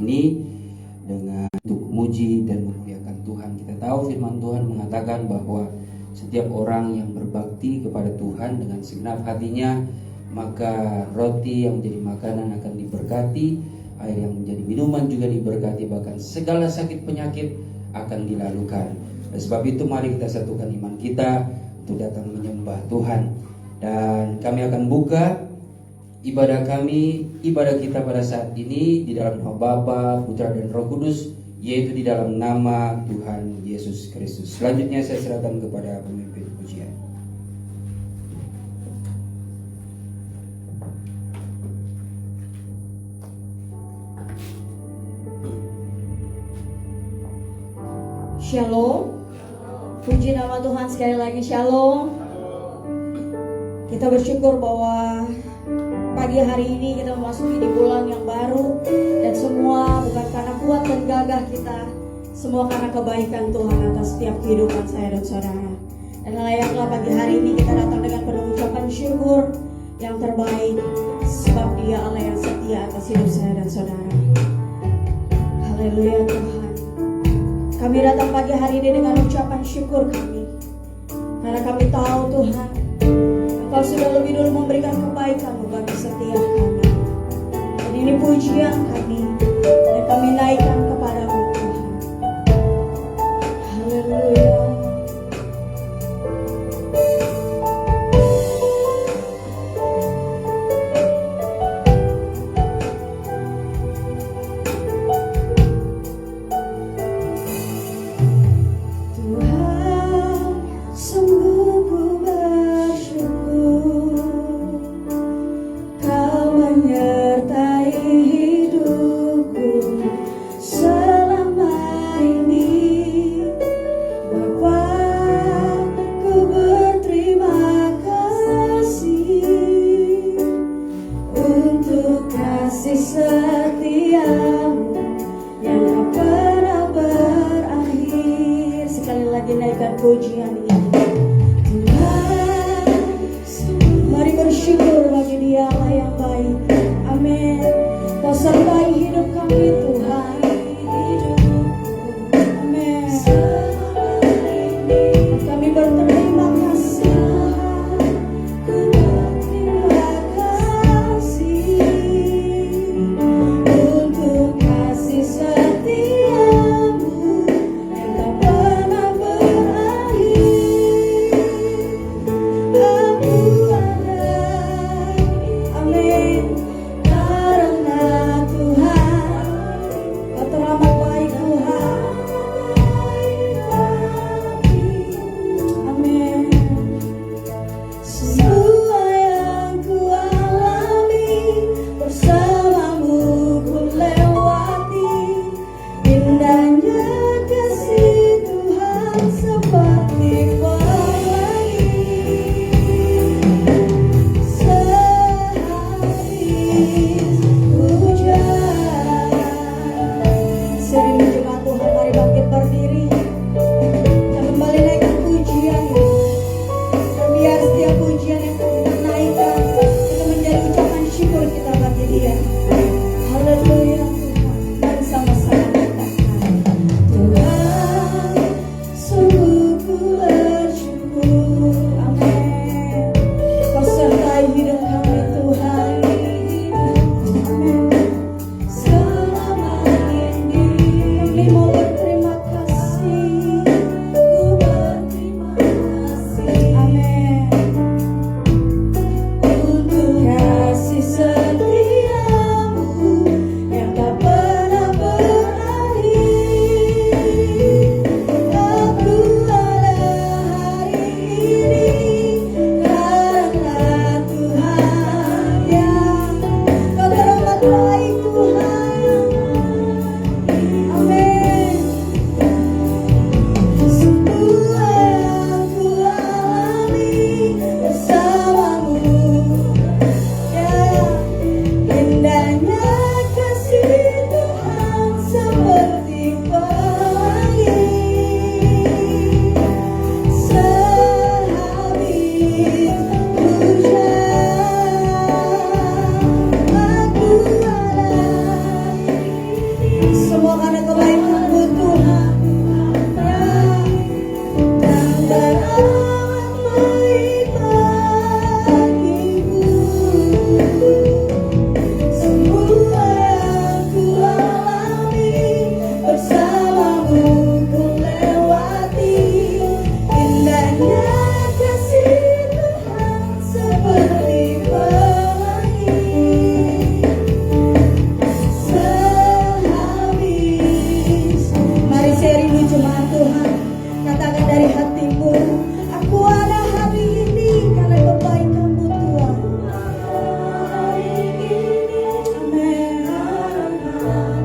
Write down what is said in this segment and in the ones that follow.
ini dengan untuk memuji dan memuliakan Tuhan. Kita tahu firman Tuhan mengatakan bahwa setiap orang yang berbakti kepada Tuhan dengan segenap hatinya, maka roti yang menjadi makanan akan diberkati, air yang menjadi minuman juga diberkati, bahkan segala sakit penyakit akan dilalukan. Oleh sebab itu mari kita satukan iman kita untuk datang menyembah Tuhan. Dan kami akan buka ibadah kita pada saat ini di dalam nama Bapa, Putra dan Roh Kudus, yaitu di dalam nama Tuhan Yesus Kristus. Selanjutnya saya serahkan kepada pemimpin pujian. Shalom. Puji nama Tuhan sekali lagi, shalom. Kita bersyukur bahwa pagi hari ini kita memasuki di bulan yang baru, dan semua bukan karena kuat dan gagah kita, semua karena kebaikan Tuhan atas setiap kehidupan saya dan saudara. Dan layaklah pagi hari ini kita datang dengan penuh ucapan syukur yang terbaik, sebab Dia Allah yang setia atas hidup saya dan saudara. Haleluya Tuhan. Kami datang pagi hari ini dengan ucapan syukur kami, karena kami tahu Tuhan, Engkau sudah lebih dulu memberikan kebaikan-Mu bagi setiap kami. Dan ini pujian kami, dan kami naikkan kepada-Mu Tuhan. Haleluya. Setiamu yang tak pernah berakhir. Semua karena kebaikan-Mu Tuhan. Dan teramat baik bagiku. Semua yang ku alami bersamamu ku lewati. Indahnya kasih Tuhan seperti pelangi. Sehabis, mari saya rindu jemaat Tuhan, katakan dari hatimu, aku ada hari ini karena kebaikan-Mu Tuhan. Amin.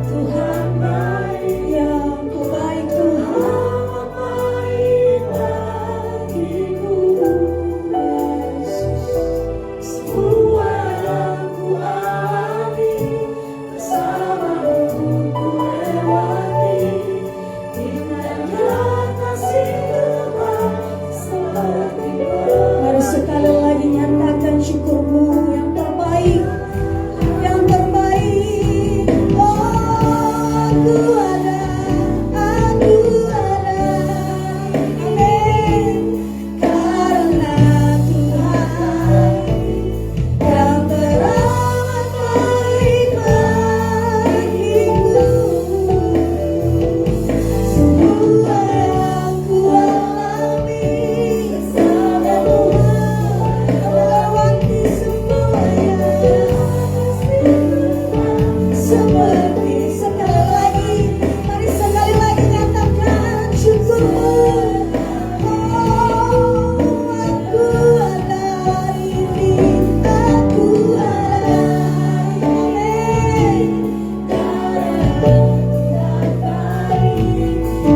Tuhan baik, ya Ku baik Tuhan. Yesus, semua yang ku alami bersamamu ku lewati. Indahnya kasih Tuhan seperti pelangi. Mari sekali lagi nyatakan syukurmu yang terbaik, yang terbaik. Oh, aku ada, amin. Karena Tuhan yang teramat baik bagiku. Semua yang ku alami bersama Tuhan melewati semuanya. Seperti sekali lagi, mari sekali lagi nyatakan syukurmu. Oh, aku ada ini, aku ada. Amin.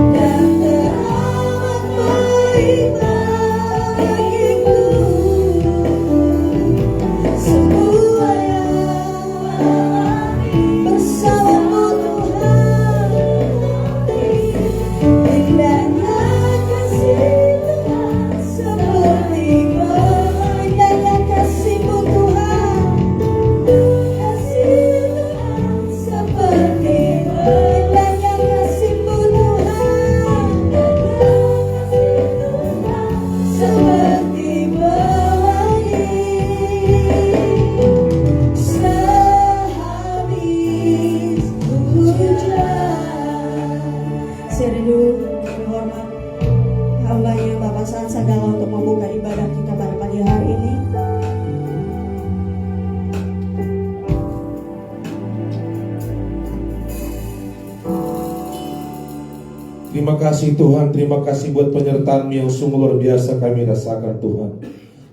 Dan teramat baik bagiku. Semua yang bersamamu Tuhan. Indahnya kasih Tuhan seperti pelangi. Indahnya kasih-Mu Tuhan. Kasih Tuhan seperti pelangi. Indahnya kasih-Mu Tuhan. Seperti pelangi. Sehabis hujan. Saya rindu menghormat hamba-Nya Bapak Saat Sagala untuk membuka ibadah kita pada pagi hari ini. Terima kasih Tuhan, terima kasih buat penyertaan-Mu yang sungguh luar biasa kami rasakan Tuhan.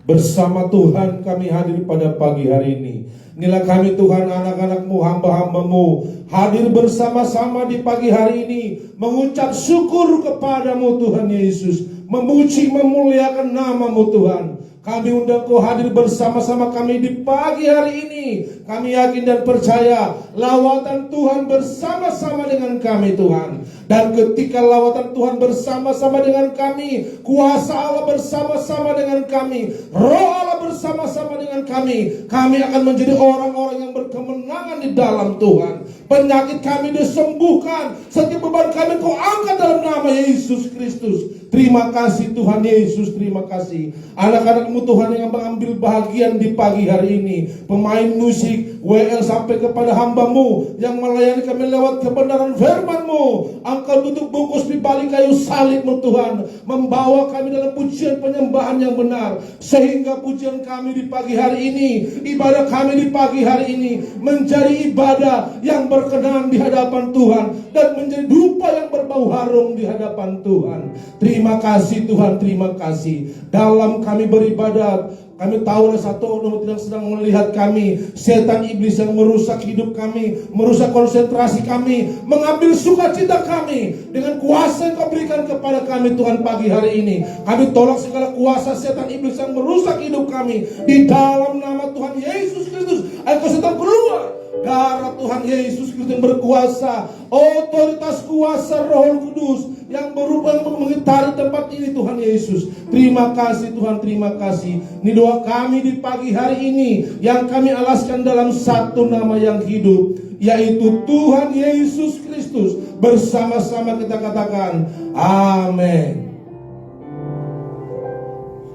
Bersama Tuhan kami hadir pada pagi hari ini. Inilah kami Tuhan, anak-anak-Mu, hamba-hamba-Mu, hadir bersama-sama di pagi hari ini, mengucap syukur kepada-Mu Tuhan Yesus, memuji memuliakan nama-Mu Tuhan. Kami undang Kau hadir bersama-sama kami di pagi hari ini. Kami yakin dan percaya lawatan Tuhan bersama-sama dengan kami Tuhan. Dan ketika lawatan Tuhan bersama-sama dengan kami, kuasa Allah bersama-sama dengan kami, Roh Allah bersama-sama dengan kami akan menjadi orang-orang yang berkemenangan di dalam Tuhan. Penyakit kami disembuhkan, setiap beban kami Kau angkat dalam nama Yesus Kristus. Terima kasih Tuhan Yesus, terima kasih. Anak-anak-Mu Tuhan yang mengambil bahagian di pagi hari ini, pemain musik, WL sampai kepada hamba-Mu yang melayani kami lewat kebenaran firman-Mu. Engkau duduk bungkus di balik kayu salib-Mu Tuhan, membawa kami dalam pujian penyembahan yang benar, sehingga pujian kami di pagi hari ini, ibadah kami di pagi hari ini menjadi ibadah yang berkenan di hadapan Tuhan dan menjadi dupa yang berbau harum di hadapan Tuhan. Terima kasih Tuhan, terima kasih. Dalam kami beribadat, kami tahu ada satu orang yang sedang melihat kami, setan iblis yang merusak hidup kami, merusak konsentrasi kami, mengambil sukacita kami. Dengan kuasa yang Kau berikan kepada kami Tuhan pagi hari ini, kami tolak segala kuasa setan iblis yang merusak hidup kami. Di dalam nama Tuhan Yesus Kristus, ayo Kau sedang keluar. Darah Tuhan Yesus Kristus yang berkuasa, otoritas kuasa Roh Kudus yang berubah mengitari tempat ini Tuhan Yesus. Terima kasih Tuhan, terima kasih. Ini doa kami di pagi hari ini yang kami alaskan dalam satu nama yang hidup, yaitu Tuhan Yesus Kristus Kristus. Bersama-sama kita katakan amin.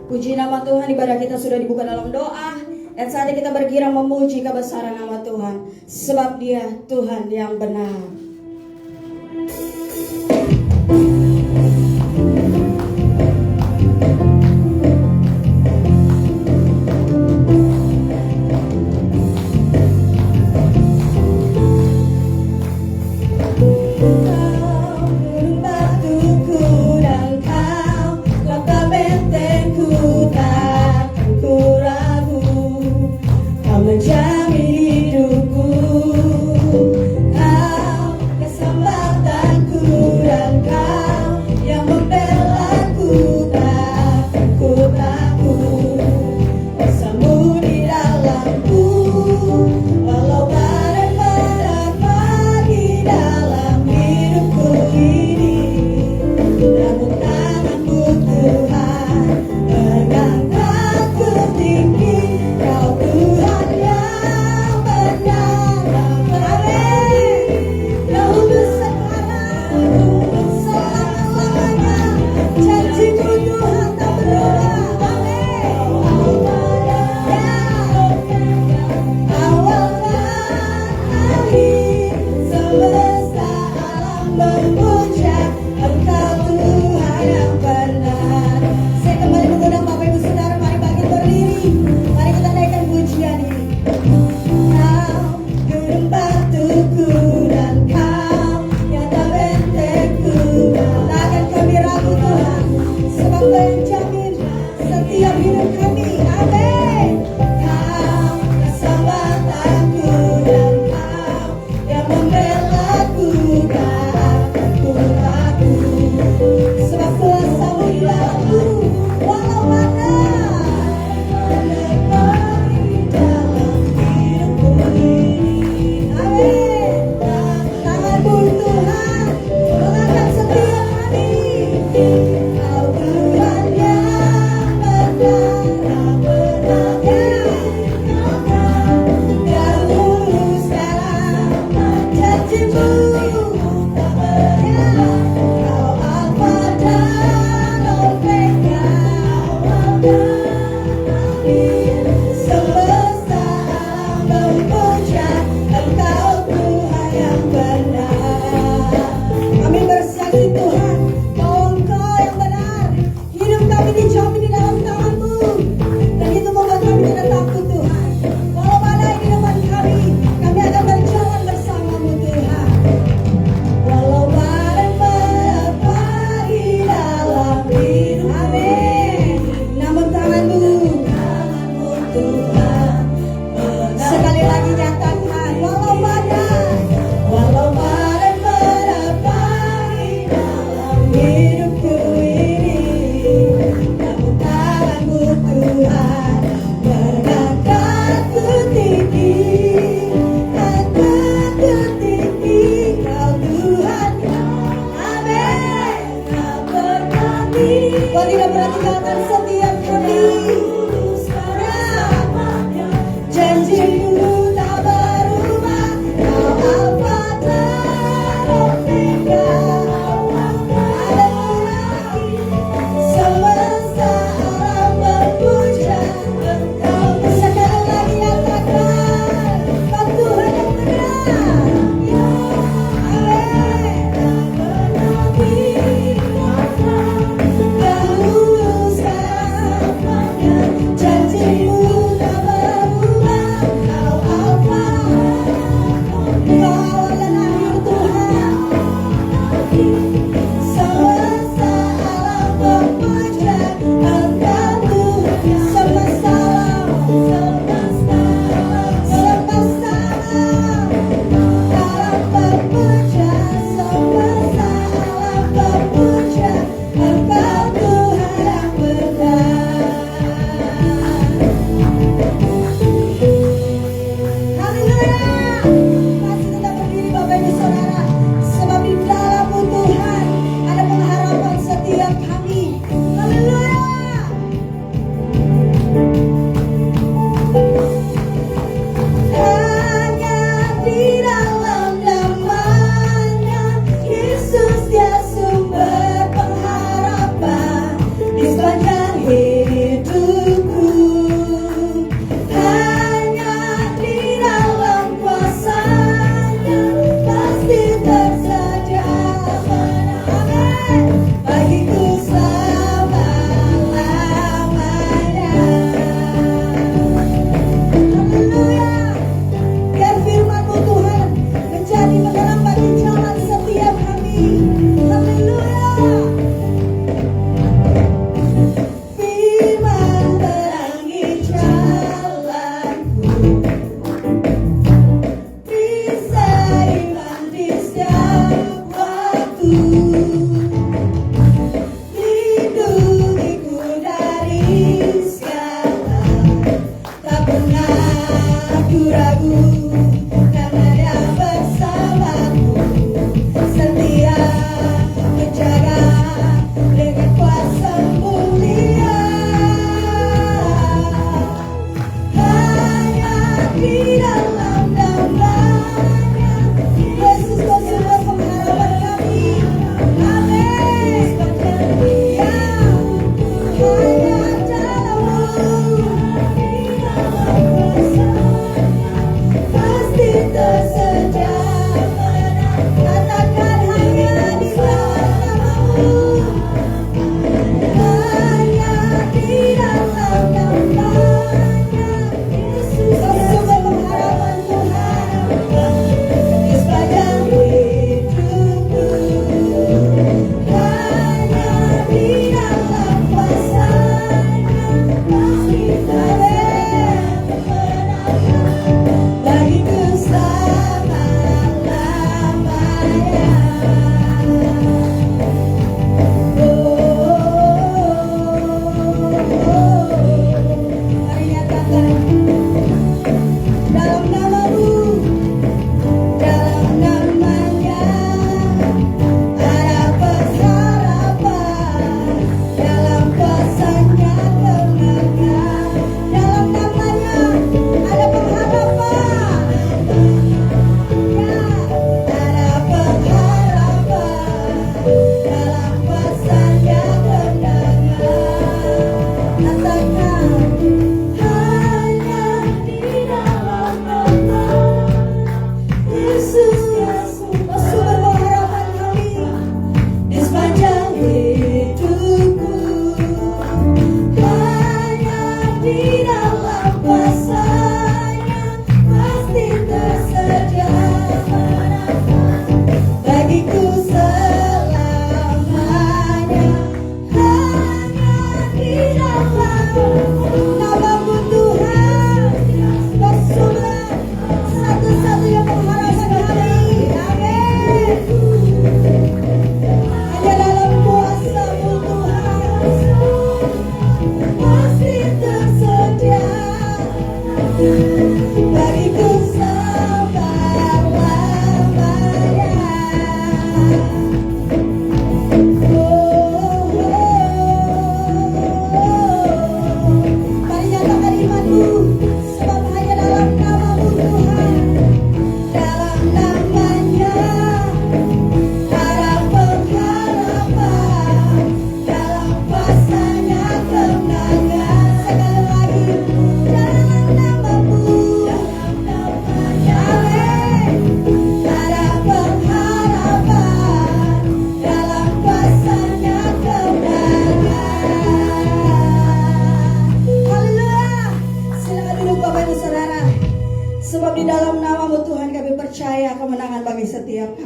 Puji nama Tuhan, ibadah kita sudah dibuka dalam doa. Dan saatnya kita bergirang memuji kebesaran nama Tuhan. Sebab Dia Tuhan yang benar.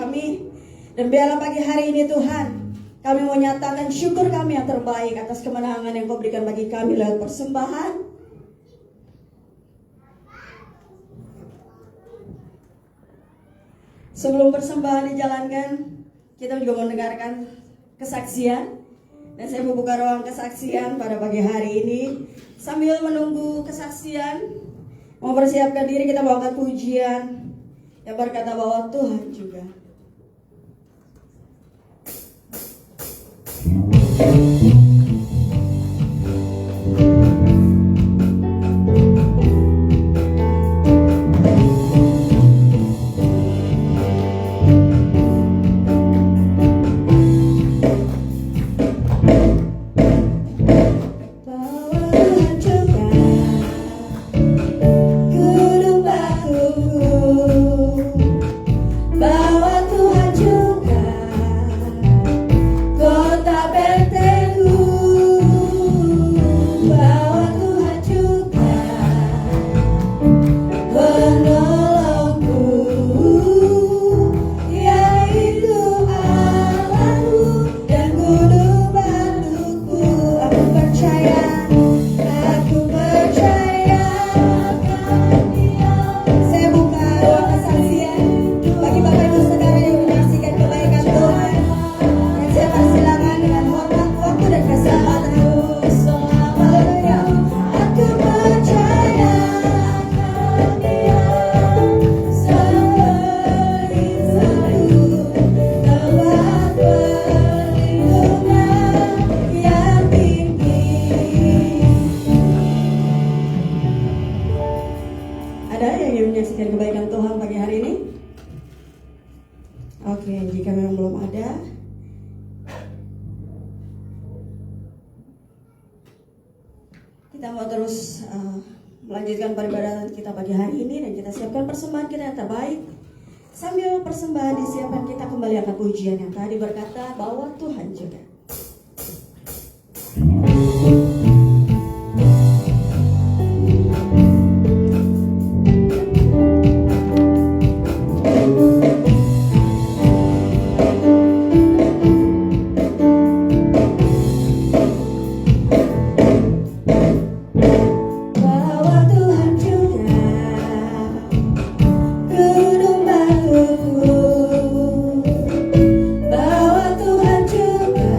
kami. Dan biarlah pagi hari ini Tuhan, kami mau nyatakan syukur kami yang terbaik atas kemenangan yang Kau berikan bagi kami lewat persembahan. Sebelum persembahan dijalankan, kita juga mendengarkan kesaksian. Dan saya membuka ruang kesaksian pada pagi hari ini. Sambil menunggu kesaksian, mau persiapkan diri, kita mau angkat pujian yang berkata bahwa Tuhan juga. Kita mau terus melanjutkan peribadatan kita pagi hari ini dan kita siapkan persembahan kita yang terbaik. Sambil persembahan disiapkan, kita kembali akan pujian yang tadi berkata bahwa Tuhan juga. Bahwa Tuhan juga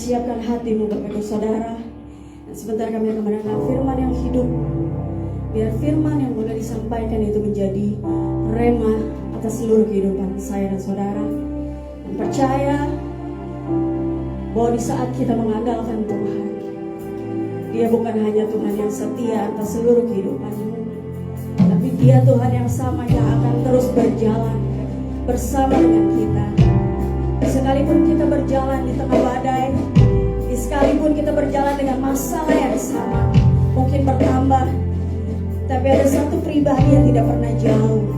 siapkan hatimu Bapak Ibu Saudara. Dan sebentar kami akan mendengar firman yang hidup. Biar firman yang boleh disampaikan itu menjadi rema atas seluruh kehidupan saya dan saudara. Dan percaya bahwa di saat kita mengandalkan Tuhan, Dia bukan hanya Tuhan yang setia atas seluruh kehidupanmu, tapi Dia Tuhan yang sama yang akan terus berjalan bersama dengan kita. Sekalipun kita berjalan di tengah badai, sekalipun kita berjalan dengan masalah yang sama, mungkin bertambah, tapi ada satu pribadi yang tidak pernah jauh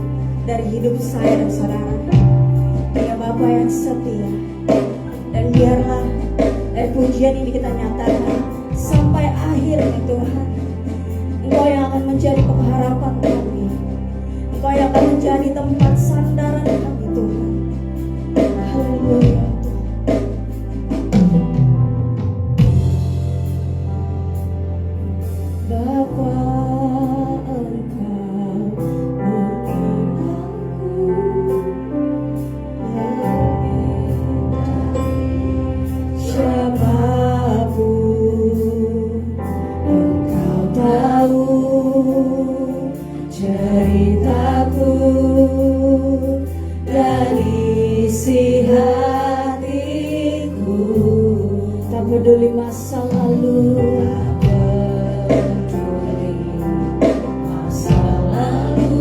dari hidup saya dan saudara. Dia Bapa yang setia. Dan biarlah dari pujian ini kita nyatakan sampai akhir ya Tuhan, Engkau yang akan menjadi pengharapan kami, Engkau yang akan menjadi tempat sandaran kami Tuhan. Haleluya. Bapa, ceritaku dan isi hatiku, tak peduli masa lalu, tak peduli masa lalu,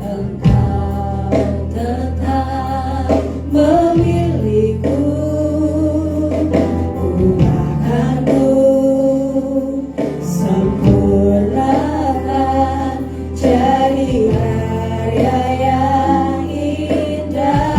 Engkau tetap memiliku. Ku akanmu sempurnakan jadi karya yang indah.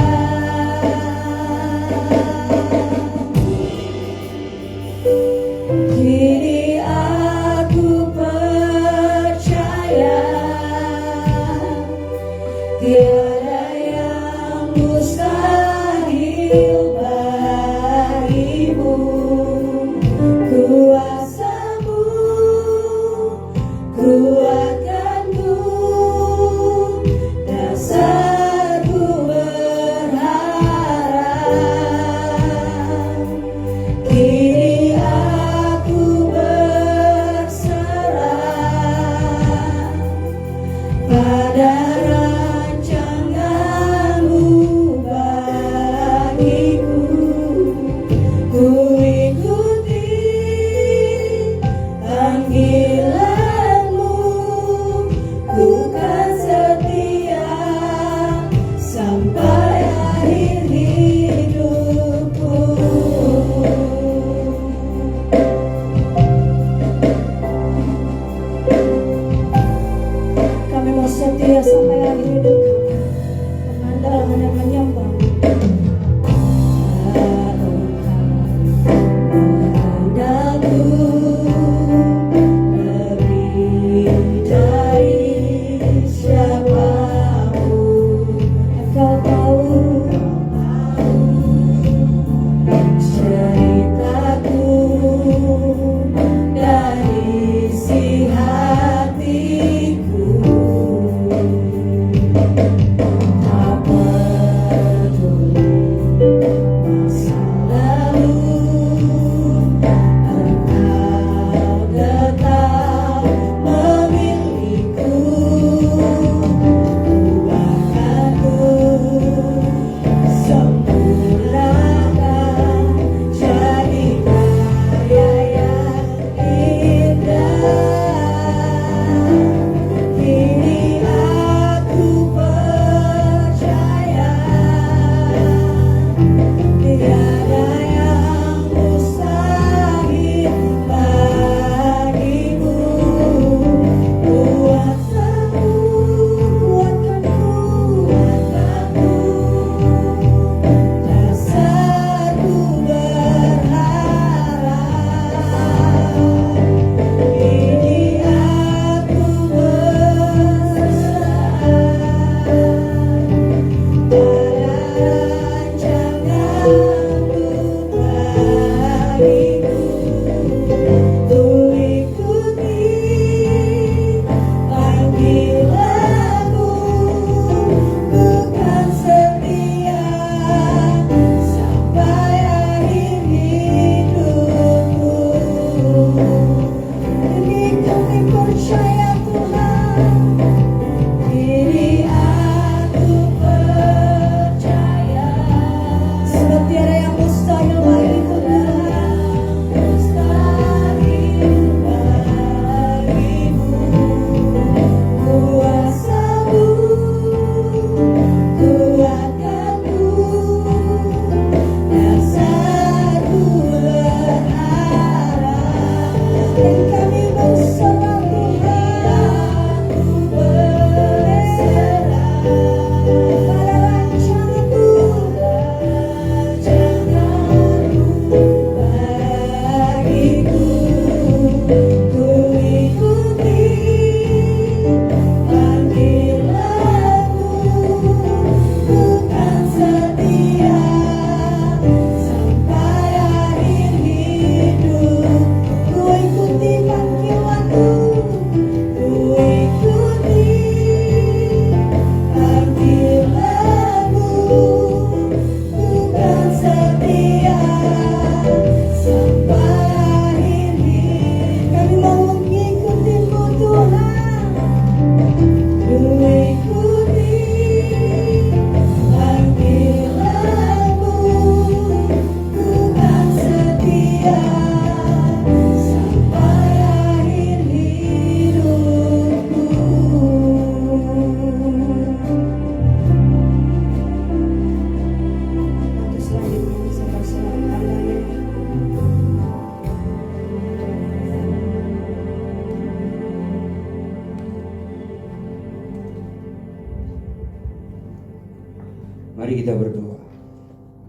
Mari kita berdoa.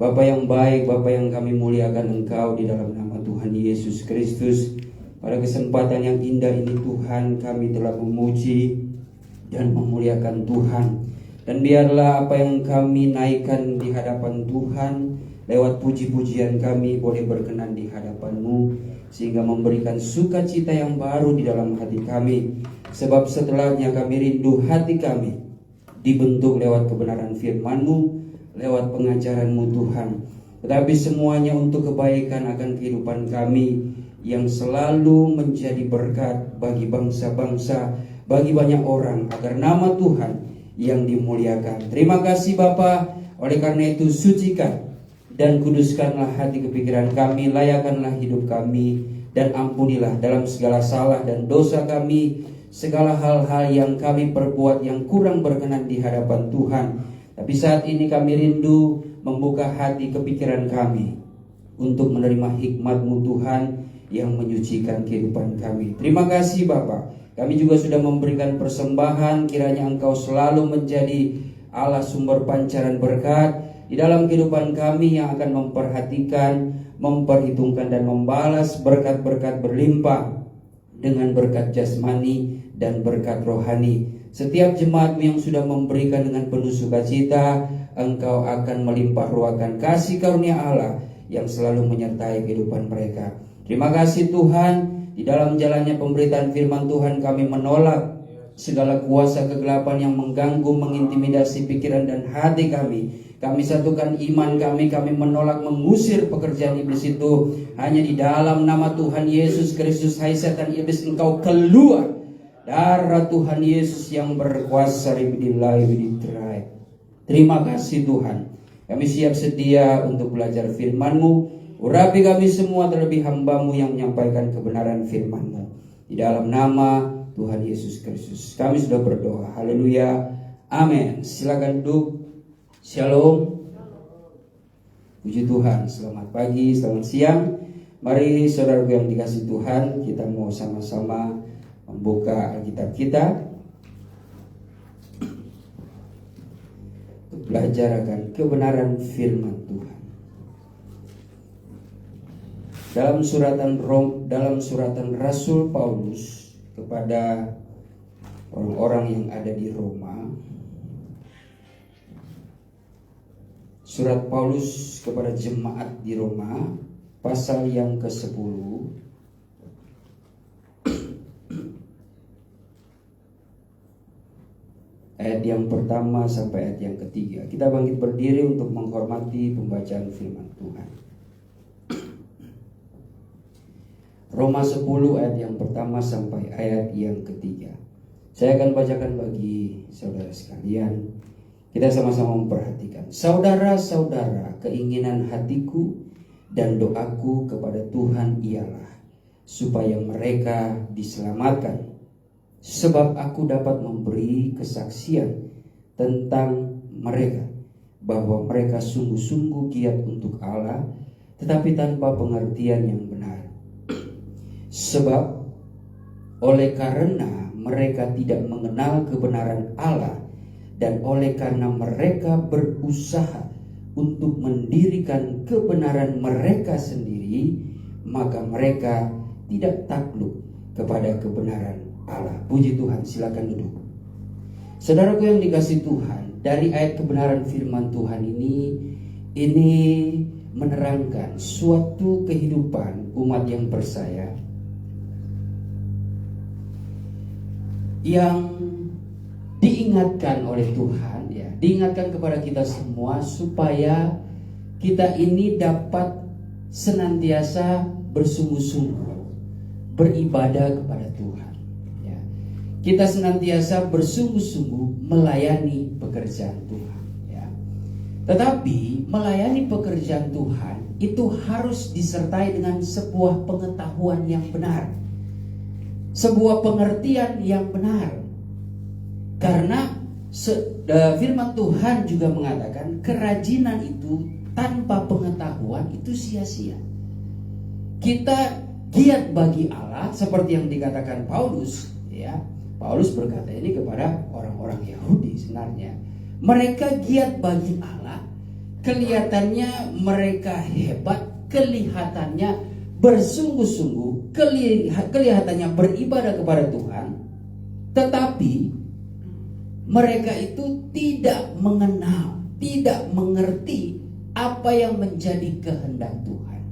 Bapa yang baik, Bapa yang kami muliakan Engkau di dalam nama Tuhan Yesus Kristus. Pada kesempatan yang indah ini Tuhan, kami telah memuji dan memuliakan Tuhan. Dan biarlah apa yang kami naikkan di hadapan Tuhan lewat puji-pujian kami boleh berkenan di hadapan-Mu, sehingga memberikan sukacita yang baru di dalam hati kami. Sebab setelahnya kami rindu hati kami dibentuk lewat kebenaran firman-Mu, lewat pengajaran-Mu Tuhan. Tetapi semuanya untuk kebaikan akan kehidupan kami yang selalu menjadi berkat bagi bangsa-bangsa, bagi banyak orang, agar nama Tuhan yang dimuliakan. Terima kasih Bapa. Oleh karena itu sucikan dan kuduskanlah hati kepikiran kami, layakanlah hidup kami, dan ampunilah dalam segala salah dan dosa kami, segala hal-hal yang kami perbuat yang kurang berkenan di hadapan Tuhan. Tapi saat ini kami rindu membuka hati kepikiran kami untuk menerima hikmat-Mu Tuhan yang menyucikan kehidupan kami. Terima kasih Bapa. Kami juga sudah memberikan persembahan, kiranya Engkau selalu menjadi Allah sumber pancaran berkat di dalam kehidupan kami yang akan memperhatikan, memperhitungkan dan membalas berkat-berkat berlimpah dengan berkat jasmani dan berkat rohani. Setiap jemaat-Mu yang sudah memberikan dengan penuh sukacita, Engkau akan melimpah ruahkan kasih karunia Allah yang selalu menyertai kehidupan mereka. Terima kasih Tuhan. Di dalam jalannya pemberitaan firman Tuhan, kami menolak segala kuasa kegelapan yang mengganggu, mengintimidasi pikiran dan hati kami. Kami satukan iman kami menolak, mengusir pekerjaan iblis itu. Hanya di dalam nama Tuhan Yesus Kristus, hai setan iblis, engkau keluar. Darah Tuhan Yesus yang berkuasa. Terima kasih Tuhan. Kami siap sedia untuk belajar firman-Mu. Urapi kami semua, terlebih hamba-Mu yang menyampaikan kebenaran firman-Mu. Di dalam nama Tuhan Yesus Kristus kami sudah berdoa. Haleluya. Amin. Silakan duduk. Shalom. Puji Tuhan. Selamat pagi, selamat siang. Mari saudaraku yang dikasih Tuhan, kita mau sama-sama membuka Alkitab kita, belajar akan kebenaran firman Tuhan. Dalam suratan Rasul Paulus kepada orang-orang yang ada di Roma, surat Paulus kepada jemaat di Roma, pasal yang ke-10, ayat yang pertama sampai ayat yang ketiga. Kita bangkit berdiri untuk menghormati pembacaan firman Tuhan. Roma 10 ayat yang pertama sampai ayat yang ketiga. Saya akan bacakan bagi saudara sekalian. Kita sama-sama memperhatikan. Saudara-saudara, keinginan hatiku dan doaku kepada Tuhan ialah supaya mereka diselamatkan. Sebab aku dapat memberi kesaksian tentang mereka, bahwa mereka sungguh-sungguh giat untuk Allah, tetapi tanpa pengertian yang benar. Sebab oleh karena mereka tidak mengenal kebenaran Allah, dan oleh karena mereka berusaha untuk mendirikan kebenaran mereka sendiri, maka mereka tidak takluk kepada kebenaran Allah. Puji Tuhan. Silakan duduk. Saudaraku yang dikasih Tuhan, dari ayat kebenaran firman Tuhan ini menerangkan suatu kehidupan umat yang percaya yang diingatkan oleh Tuhan, ya, diingatkan kepada kita semua supaya kita ini dapat senantiasa bersungguh-sungguh beribadah kepada Tuhan. Ya. Kita senantiasa bersungguh-sungguh melayani pekerjaan Tuhan. Ya. Tetapi melayani pekerjaan Tuhan itu harus disertai dengan sebuah pengetahuan yang benar, sebuah pengertian yang benar. Karena firman Tuhan juga mengatakan kerajinan itu tanpa pengetahuan itu sia-sia. Kita giat bagi Allah seperti yang dikatakan Paulus, ya. Paulus berkata ini kepada orang-orang Yahudi sebenarnya. Mereka giat bagi Allah kelihatannya mereka hebat, kelihatannya bersungguh-sungguh, kelihatannya beribadah kepada Tuhan, tetapi mereka itu tidak mengenal, tidak mengerti apa yang menjadi kehendak Tuhan.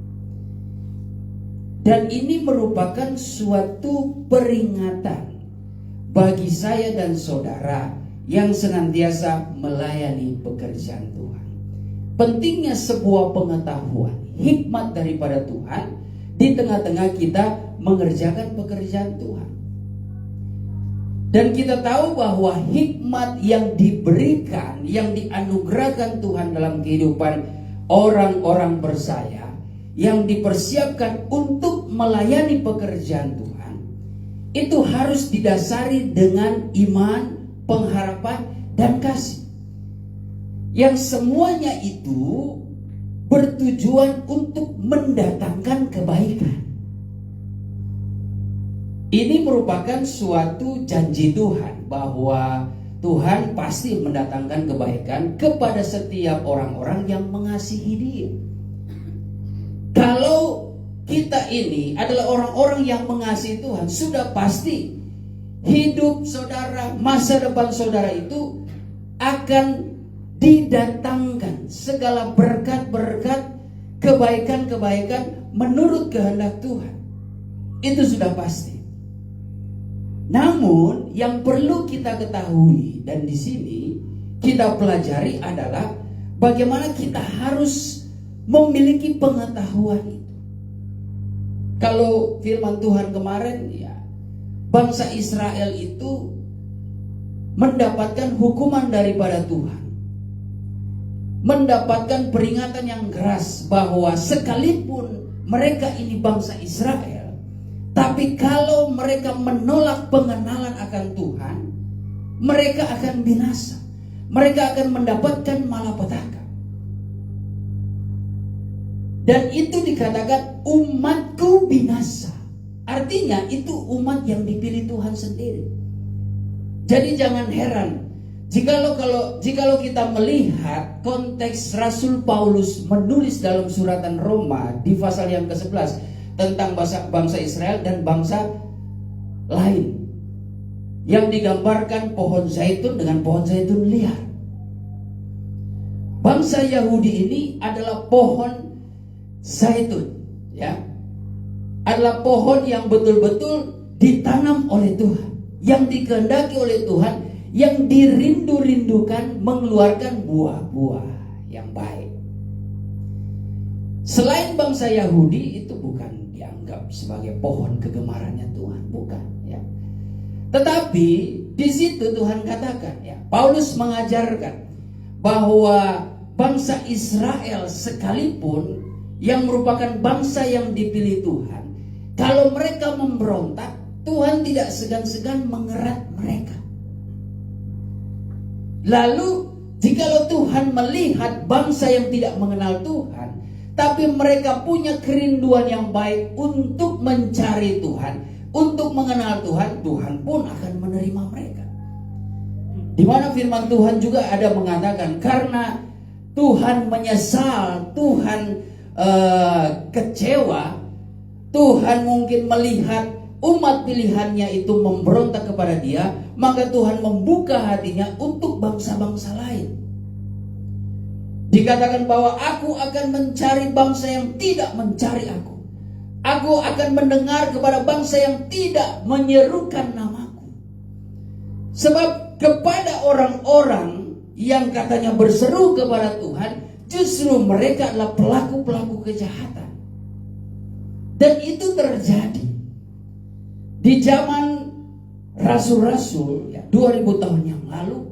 Dan ini merupakan suatu peringatan bagi saya dan saudara yang senantiasa melayani pekerjaan Tuhan. Pentingnya sebuah pengetahuan, hikmat daripada Tuhan di tengah-tengah kita mengerjakan pekerjaan Tuhan. Dan kita tahu bahwa hikmat yang diberikan, yang dianugerahkan Tuhan dalam kehidupan orang-orang percaya, yang dipersiapkan untuk melayani pekerjaan Tuhan, itu harus didasari dengan iman, pengharapan, dan kasih. Yang semuanya itu bertujuan untuk mendatangkan kebaikan. Ini merupakan suatu janji Tuhan bahwa Tuhan pasti mendatangkan kebaikan kepada setiap orang-orang yang mengasihi Dia. Kalau kita ini adalah orang-orang yang mengasihi Tuhan, sudah pasti hidup saudara, masa depan saudara itu akan didatangkan segala berkat-berkat, kebaikan-kebaikan menurut kehendak Tuhan. Itu sudah pasti. Namun yang perlu kita ketahui dan di sini kita pelajari adalah bagaimana kita harus memiliki pengetahuan itu. Kalau firman Tuhan kemarin, ya, bangsa Israel itu mendapatkan hukuman daripada Tuhan, mendapatkan peringatan yang keras bahwa sekalipun mereka ini bangsa Israel, tapi kalau mereka menolak pengenalan akan Tuhan, mereka akan binasa, mereka akan mendapatkan malapetaka. Dan itu dikatakan umatku binasa. Artinya itu umat yang dipilih Tuhan sendiri. Jadi jangan heran jikalau kita melihat konteks Rasul Paulus menulis dalam suratan Roma di pasal yang ke-11 tentang bangsa Israel dan bangsa lain, yang digambarkan pohon zaitun dengan pohon zaitun liar. Bangsa Yahudi ini adalah pohon zaitun, ya, adalah pohon yang betul-betul ditanam oleh Tuhan, yang dikehendaki oleh Tuhan, yang dirindu-rindukan mengeluarkan buah-buah yang baik. Selain bangsa Yahudi itu bukan dianggap sebagai pohon kegemarannya Tuhan, bukan, ya. Tetapi di situ Tuhan katakan, ya, Paulus mengajarkan bahwa bangsa Israel sekalipun yang merupakan bangsa yang dipilih Tuhan, kalau mereka memberontak, Tuhan tidak segan-segan mengerat mereka. Lalu jikalau Tuhan melihat bangsa yang tidak mengenal Tuhan, tapi mereka punya kerinduan yang baik untuk mencari Tuhan, untuk mengenal Tuhan, Tuhan pun akan menerima mereka. Di mana firman Tuhan juga ada mengatakan, karena Tuhan menyesal, Tuhan kecewa, Tuhan mungkin melihat umat pilihannya itu memberontak kepada Dia, maka Tuhan membuka hatinya untuk bangsa-bangsa lain. Dikatakan bahwa aku akan mencari bangsa yang tidak mencari aku. Aku akan mendengar kepada bangsa yang tidak menyerukan namaku. Sebab kepada orang-orang yang katanya berseru kepada Tuhan, justru mereka adalah pelaku-pelaku kejahatan. Dan itu terjadi di zaman rasul-rasul, ya, 2000 tahun yang lalu.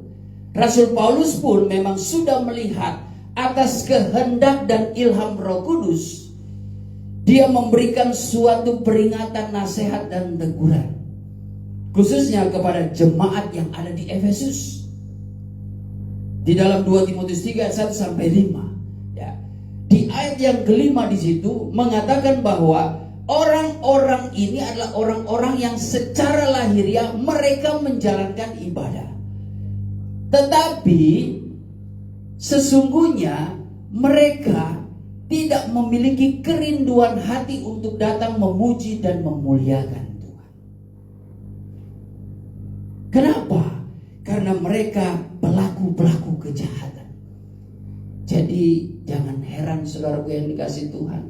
Rasul Paulus pun memang sudah melihat atas kehendak dan ilham Roh Kudus, dia memberikan suatu peringatan, nasihat dan teguran, khususnya kepada jemaat yang ada di Efesus. Di dalam 2 Timotius 3 ayat 1-5, ya, di ayat yang kelima di situ mengatakan bahwa orang-orang ini adalah orang-orang yang secara lahiriah mereka menjalankan ibadah, tetapi sesungguhnya mereka tidak memiliki kerinduan hati untuk datang memuji dan memuliakan Tuhan. Kenapa? Karena mereka pelaku-pelaku kejahatan. Jadi jangan heran saudaraku yang dikasih Tuhan,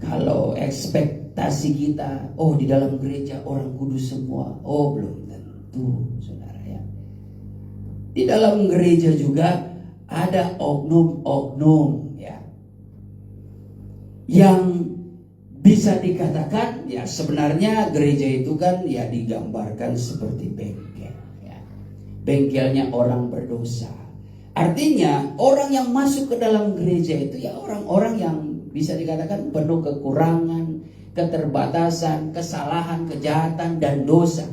kalau ekspektasi kita, oh di dalam gereja orang kudus semua, oh belum tentu saudara ya. Di dalam gereja juga ada oknum-oknum ya, yang bisa dikatakan ya sebenarnya gereja itu kan ya digambarkan seperti bengkel ya. Bengkelnya orang berdosa. Artinya orang yang masuk ke dalam gereja itu ya orang-orang yang bisa dikatakan penuh kekurangan, keterbatasan, kesalahan, kejahatan, dan dosa.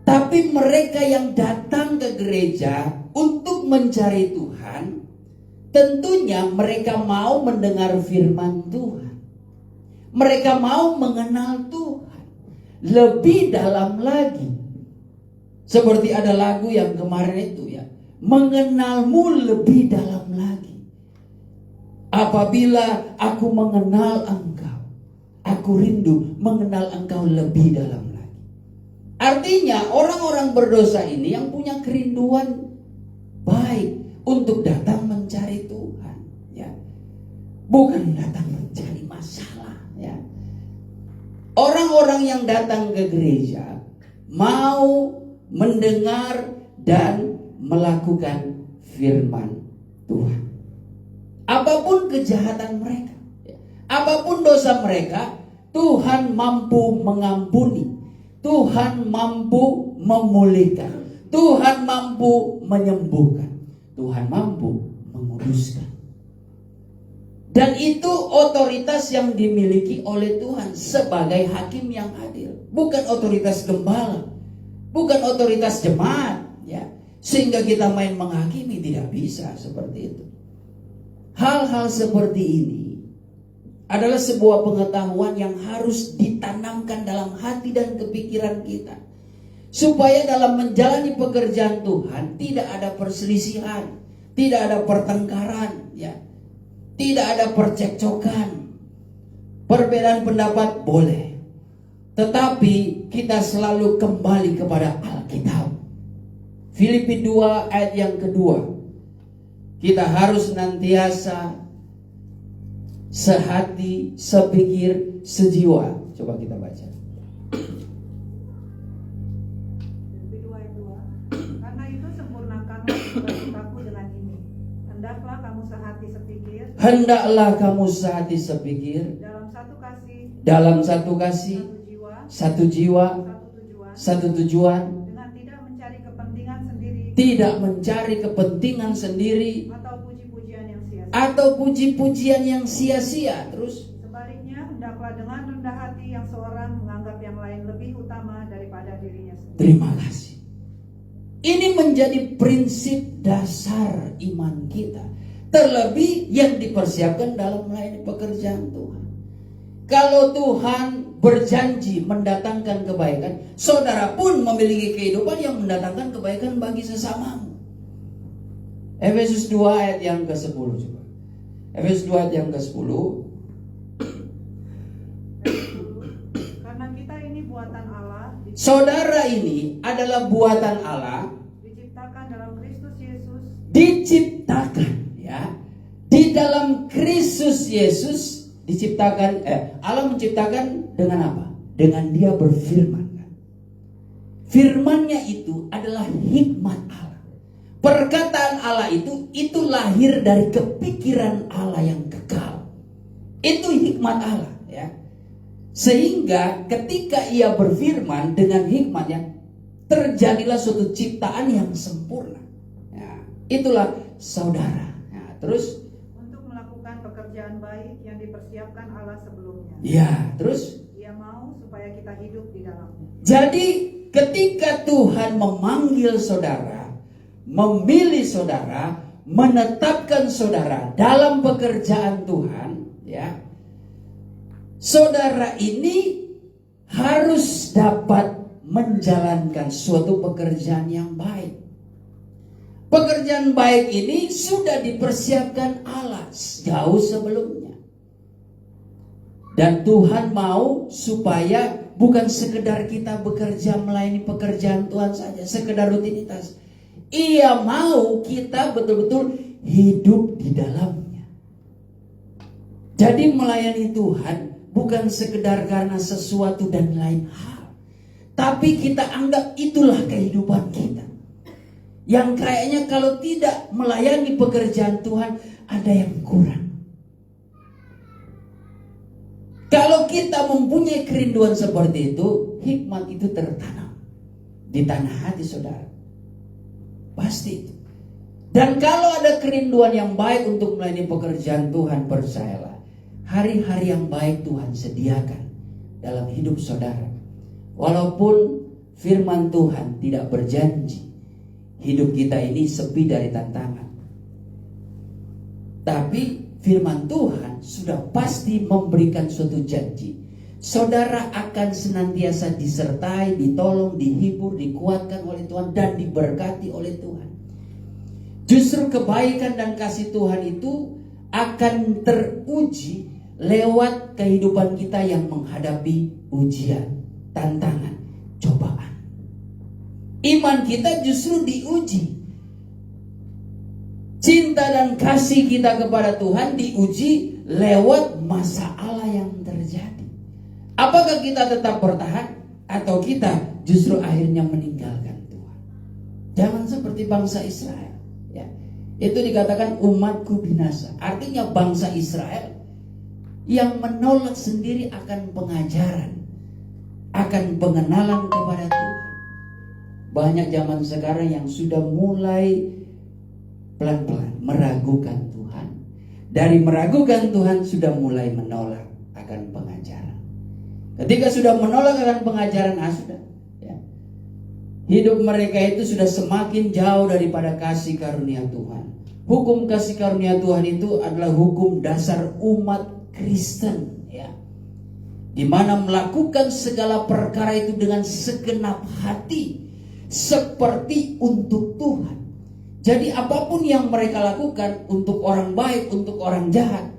Tapi mereka yang datang ke gereja untuk mencari Tuhan, tentunya mereka mau mendengar firman Tuhan. Mereka mau mengenal Tuhan lebih dalam lagi. Seperti ada lagu yang kemarin itu ya, mengenalmu lebih dalam lagi. Apabila aku mengenal engkau, aku rindu mengenal engkau lebih dalam lagi. Artinya orang-orang berdosa ini yang punya kerinduan baik untuk datang mencari Tuhan ya, bukan datang mencari masalah ya. Orang-orang yang datang ke gereja mau mendengar dan melakukan firman Tuhan. Apapun kejahatan mereka, apapun dosa mereka, Tuhan mampu mengampuni, Tuhan mampu memulihkan, Tuhan mampu menyembuhkan, Tuhan mampu menguduskan. Dan itu otoritas yang dimiliki oleh Tuhan sebagai hakim yang adil, bukan otoritas gembala, bukan otoritas jemaat ya. Sehingga kita main menghakimi, tidak bisa seperti itu. Hal-hal seperti ini adalah sebuah pengetahuan yang harus ditanamkan dalam hati dan kepikiran kita, supaya dalam menjalani pekerjaan Tuhan tidak ada perselisihan, tidak ada pertengkaran ya, tidak ada percekcokan. Perbedaan pendapat boleh, tetapi kita selalu kembali kepada Alkitab. Filipi 2 ayat yang kedua, kita harus senantiasa sehati, sepikir, sejiwa. Coba kita baca. Filipi 2 ayat 2. Karena itu sempurnakanlah sukacitaku dengan ini. Hendaklah kamu sehati sepikir. Hendaklah kamu sehati sepikir. Dalam satu kasih. Dalam satu kasih. Satu jiwa. Satu tujuan. Dengan tidak mencari kepentingan sendiri. Tidak mencari kepentingan sendiri. Atau puji-pujian yang sia-sia. Terus sebaliknya, hendaklah dengan rendah hati yang seorang menganggap yang lain lebih utama daripada dirinya sendiri. Terima kasih. Ini menjadi prinsip dasar iman kita, terlebih yang dipersiapkan dalam melayani pekerjaan Tuhan. Kalau Tuhan berjanji mendatangkan kebaikan, saudara pun memiliki kehidupan yang mendatangkan kebaikan bagi sesamamu. Efesus 2 ayat yang ke-10 coba. Efesus 2 ayat yang ke-10. Karena kita ini buatan Allah. Saudara ini adalah buatan Allah. Diciptakan dalam Kristus Yesus. Diciptakan ya. Di dalam Kristus Yesus diciptakan. Allah menciptakan dengan apa? Dengan Dia berfirman. Firman-Nya itu adalah hikmat Allah. Perkataan Allah itu lahir dari kepikiran Allah yang kekal. Itu hikmat Allah ya. Sehingga ketika Ia berfirman dengan hikmatnya, terjadilah suatu ciptaan yang sempurna ya. Itulah saudara ya. Terus untuk melakukan pekerjaan baik yang dipersiapkan Allah sebelumnya. Ya, terus Ia mau supaya kita hidup di dalamnya. Jadi ketika Tuhan memanggil saudara, memilih saudara, menetapkan saudara dalam pekerjaan Tuhan ya, saudara ini harus dapat menjalankan suatu pekerjaan yang baik. Pekerjaan baik ini sudah dipersiapkan Allah jauh sebelumnya. Dan Tuhan mau supaya bukan sekedar kita bekerja melayani pekerjaan Tuhan saja, sekedar rutinitas. Ia mau kita betul-betul hidup di dalamnya. Jadi melayani Tuhan bukan sekedar karena sesuatu dan lain hal, tapi kita anggap itulah kehidupan kita. Yang kayaknya kalau tidak melayani pekerjaan Tuhan ada yang kurang. Kalau kita mempunyai kerinduan seperti itu, hikmat itu tertanam di tanah hati saudara. Pasti itu. Dan kalau ada kerinduan yang baik untuk melayani pekerjaan Tuhan, percayalah, hari-hari yang baik Tuhan sediakan dalam hidup saudara. Walaupun firman Tuhan tidak berjanji hidup kita ini sepi dari tantangan, tapi firman Tuhan sudah pasti memberikan suatu janji. Saudara akan senantiasa disertai, ditolong, dihibur, dikuatkan oleh Tuhan, dan diberkati oleh Tuhan. Justru kebaikan dan kasih Tuhan itu akan teruji lewat kehidupan kita yang menghadapi ujian, tantangan, cobaan. Iman kita justru diuji. Cinta dan kasih kita kepada Tuhan diuji lewat masalah yang terjadi. Apakah kita tetap bertahan atau kita justru akhirnya meninggalkan Tuhan? Jangan seperti bangsa Israel. Ya, itu dikatakan umatku binasa. Artinya bangsa Israel yang menolak sendiri akan pengajaran, akan pengenalan kepada Tuhan. Banyak zaman sekarang yang sudah mulai pelan-pelan meragukan Tuhan. Dari meragukan Tuhan sudah mulai menolak akan pengajaran. Ketika sudah menolak akan pengajaran, sudah ya, hidup mereka itu sudah semakin jauh daripada kasih karunia Tuhan. Hukum kasih karunia Tuhan itu adalah hukum dasar umat Kristen, ya, di mana melakukan segala perkara itu dengan segenap hati, seperti untuk Tuhan. Jadi apapun yang mereka lakukan untuk orang baik, untuk orang jahat,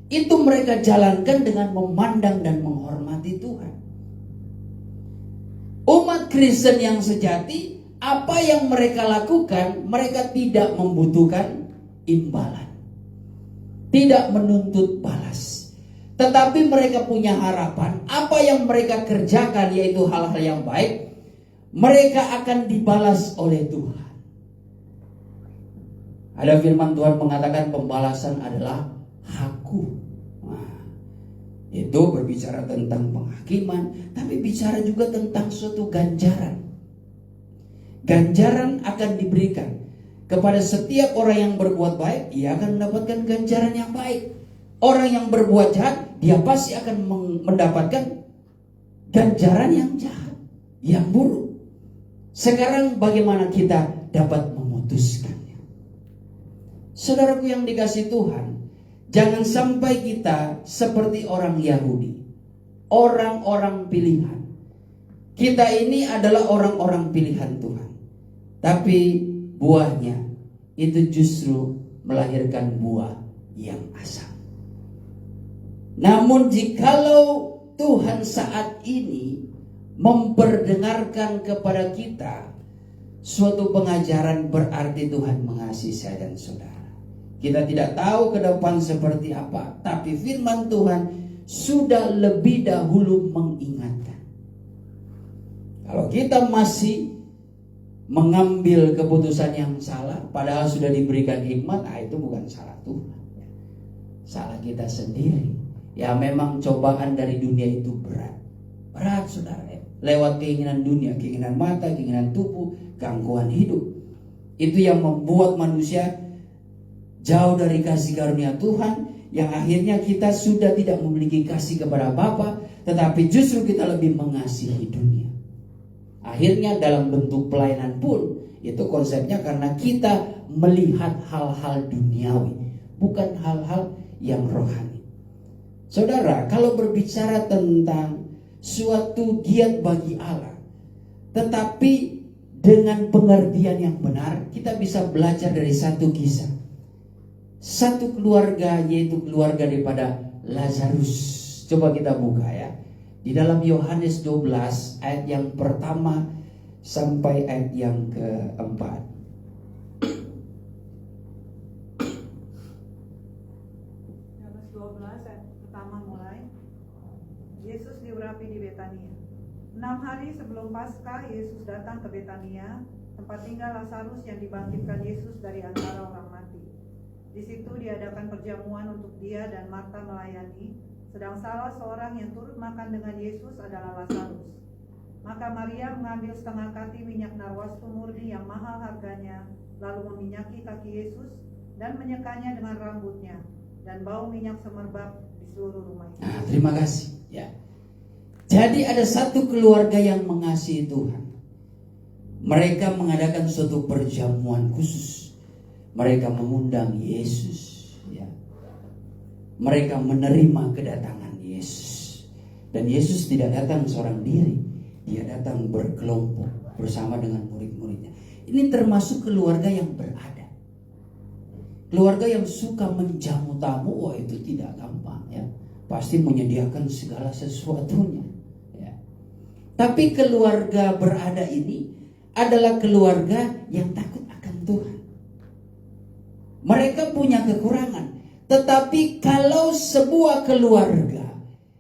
itu mereka jalankan dengan memandang dan menghormati Tuhan. Umat Kristen yang sejati, apa yang mereka lakukan, mereka tidak membutuhkan imbalan, tidak menuntut balas. Tetapi mereka punya harapan, apa yang mereka kerjakan, yaitu hal-hal yang baik, mereka akan dibalas oleh Tuhan. Ada firman Tuhan mengatakan pembalasan adalah hakku. Nah, itu berbicara tentang penghakiman, tapi bicara juga tentang suatu ganjaran. Ganjaran akan diberikan kepada setiap orang yang berbuat baik, ia akan mendapatkan ganjaran yang baik. Orang yang berbuat jahat, dia pasti akan mendapatkan ganjaran yang jahat, yang buruk. Sekarang bagaimana kita dapat memutuskannya? Saudaraku yang dikasihi Tuhan, jangan sampai kita seperti orang Yahudi, orang-orang pilihan. Kita ini adalah orang-orang pilihan Tuhan, tapi buahnya itu justru melahirkan buah yang asam. Namun jikalau Tuhan saat ini memperdengarkan kepada kita suatu pengajaran, berarti Tuhan mengasihi saya dan saudara. Kita tidak tahu ke depan seperti apa, tapi firman Tuhan sudah lebih dahulu mengingatkan. Kalau kita masih mengambil keputusan yang salah, padahal sudah diberikan hikmat, itu bukan salah Tuhan, salah kita sendiri. Ya, memang cobaan dari dunia itu berat, saudara. Lewat keinginan dunia, keinginan mata, keinginan tubuh, gangguan hidup, itu yang membuat manusia jauh dari kasih karunia Tuhan, yang akhirnya kita sudah tidak memiliki kasih kepada Bapa, tetapi justru kita lebih mengasihi dunia. Akhirnya dalam bentuk pelayanan pun, itu konsepnya karena kita melihat hal-hal duniawi, bukan hal-hal yang rohani. Saudara, kalau berbicara tentang suatu giat bagi Allah, tetapi dengan pengertian yang benar, kita bisa belajar dari satu kisah. Satu keluarga, yaitu keluarga daripada Lazarus. Coba kita buka ya. Di dalam Yohanes 12 ayat yang pertama sampai ayat yang keempat. Yohanes 12 ayat pertama mulai. Yesus diurapi di Betania. 6 hari sebelum Paskah, Yesus datang ke Betania, tempat tinggal Lazarus yang dibangkitkan Yesus dari antara orang mati. Di situ diadakan perjamuan untuk dia dan Marta melayani, sedang salah seorang yang turut makan dengan Yesus adalah Lazarus. Maka Maria mengambil setengah kati minyak narwastu murni yang mahal harganya, lalu meminyaki kaki Yesus dan menyekanya dengan rambutnya, dan bau minyak semerbak di seluruh rumah itu. Nah, terima kasih ya. Jadi ada satu keluarga yang mengasihi Tuhan. Mereka mengadakan suatu perjamuan khusus. Mereka mengundang Yesus ya. Mereka menerima kedatangan Yesus. Dan Yesus tidak datang seorang diri. Dia datang berkelompok bersama dengan murid-muridnya. Ini termasuk keluarga yang berada. Keluarga yang suka menjamu tamu, wah itu tidak gampang ya. Pasti menyediakan segala sesuatunya. Ya. Tapi keluarga berada ini adalah keluarga yang takut akan Tuhan. Mereka punya kekurangan. Tetapi kalau sebuah keluarga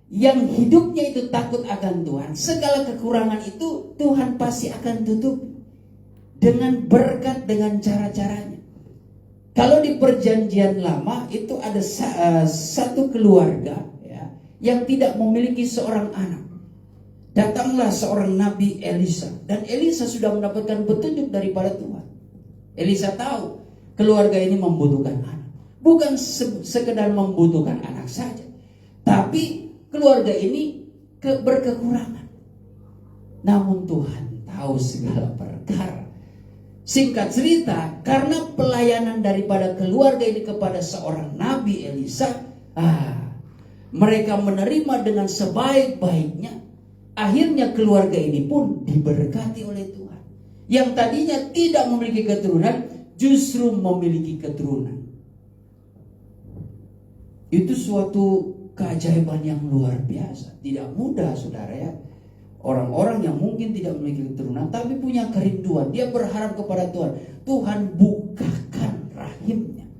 yang hidupnya itu takut akan Tuhan, segala kekurangan itu Tuhan pasti akan tutup dengan berkat, dengan cara-caranya. Kalau di perjanjian lama itu ada satu keluarga ya, yang tidak memiliki seorang anak. Datanglah seorang Nabi Elisa, dan Elisa sudah mendapatkan petunjuk daripada Tuhan. Elisa tahu keluarga ini membutuhkan anak. Bukan sekedar membutuhkan anak saja, tapi keluarga ini berkekurangan. Namun Tuhan tahu segala perkara. Singkat cerita, karena pelayanan daripada keluarga ini kepada seorang Nabi Elisa, mereka menerima dengan sebaik-baiknya. Akhirnya keluarga ini pun diberkati oleh Tuhan. Yang tadinya tidak memiliki keturunan, justru memiliki keturunan. Itu suatu keajaiban yang luar biasa. Tidak mudah saudara ya. Orang-orang yang mungkin tidak memiliki keturunan tapi punya kerinduan, dia berharap kepada Tuhan. Tuhan bukakan rahimnya,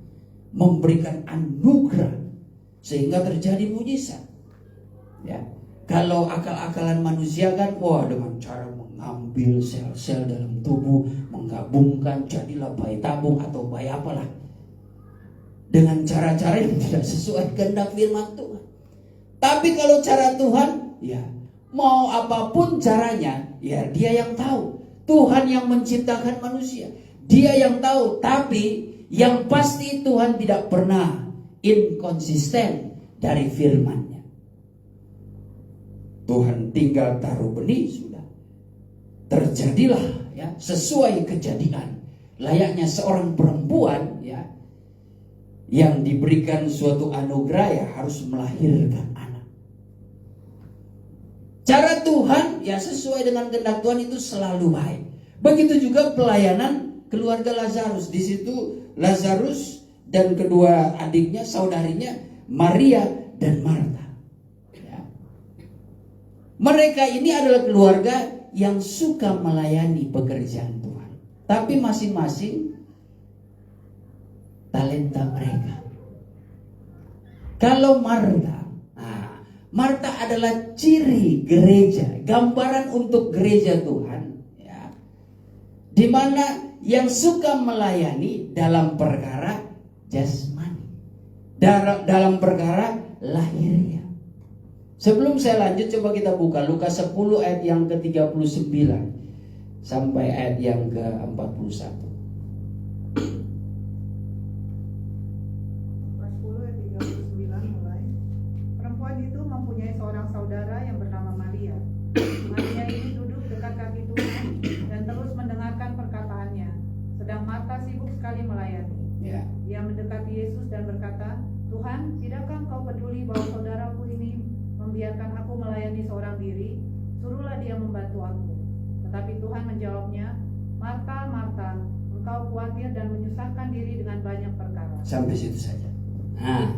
memberikan anugerah sehingga terjadi mujizat. Ya. Kalau akal-akalan manusia kan, wah dengan cara mengambil sel-sel dalam tubuh, menggabungkan jadilah bayi tabung atau bayi apalah. Dengan cara-cara yang tidak sesuai kehendak firman Tuhan. Tapi kalau cara Tuhan, ya mau apapun caranya, ya dia yang tahu. Tuhan yang menciptakan manusia, dia yang tahu. Tapi yang pasti Tuhan tidak pernah inkonsisten dari firman-Nya. Tuhan tinggal taruh benih, sudah terjadilah ya sesuai kejadian. Layaknya seorang perempuan ya yang diberikan suatu anugerah ya harus melahirkan anak. Cara Tuhan ya sesuai dengan kehendak Tuhan itu selalu baik. Begitu juga pelayanan keluarga Lazarus. Di situ Lazarus dan kedua adiknya, saudarinya Maria dan Marta. Mereka ini adalah keluarga yang suka melayani pekerjaan Tuhan. Tapi masing-masing talenta mereka. Kalau Marta adalah ciri gereja, gambaran untuk gereja Tuhan. Ya, di mana yang suka melayani dalam perkara jasmani, dalam perkara lahiriah. Sebelum saya lanjut, coba kita buka Lukas 10 ayat yang ke-39 sampai ayat yang ke-41. Lukas 10 ayat 39 mulai. Perempuan itu mempunyai seorang saudara yang bernama Maria. Maria ini duduk dekat kaki Tuhan dan terus mendengarkan perkataannya. Sedang Marta sibuk sekali melayani. Ya. Dia mendekati Yesus dan berkata, "Tuhan, tidakkah Engkau peduli bahwa saudaraku ini membiarkan aku melayani seorang diri? Suruhlah dia membantu aku." Tetapi Tuhan menjawabnya, Marta, Marta, engkau khawatir dan menyusahkan diri dengan banyak perkara. Sampai situ saja. Nah,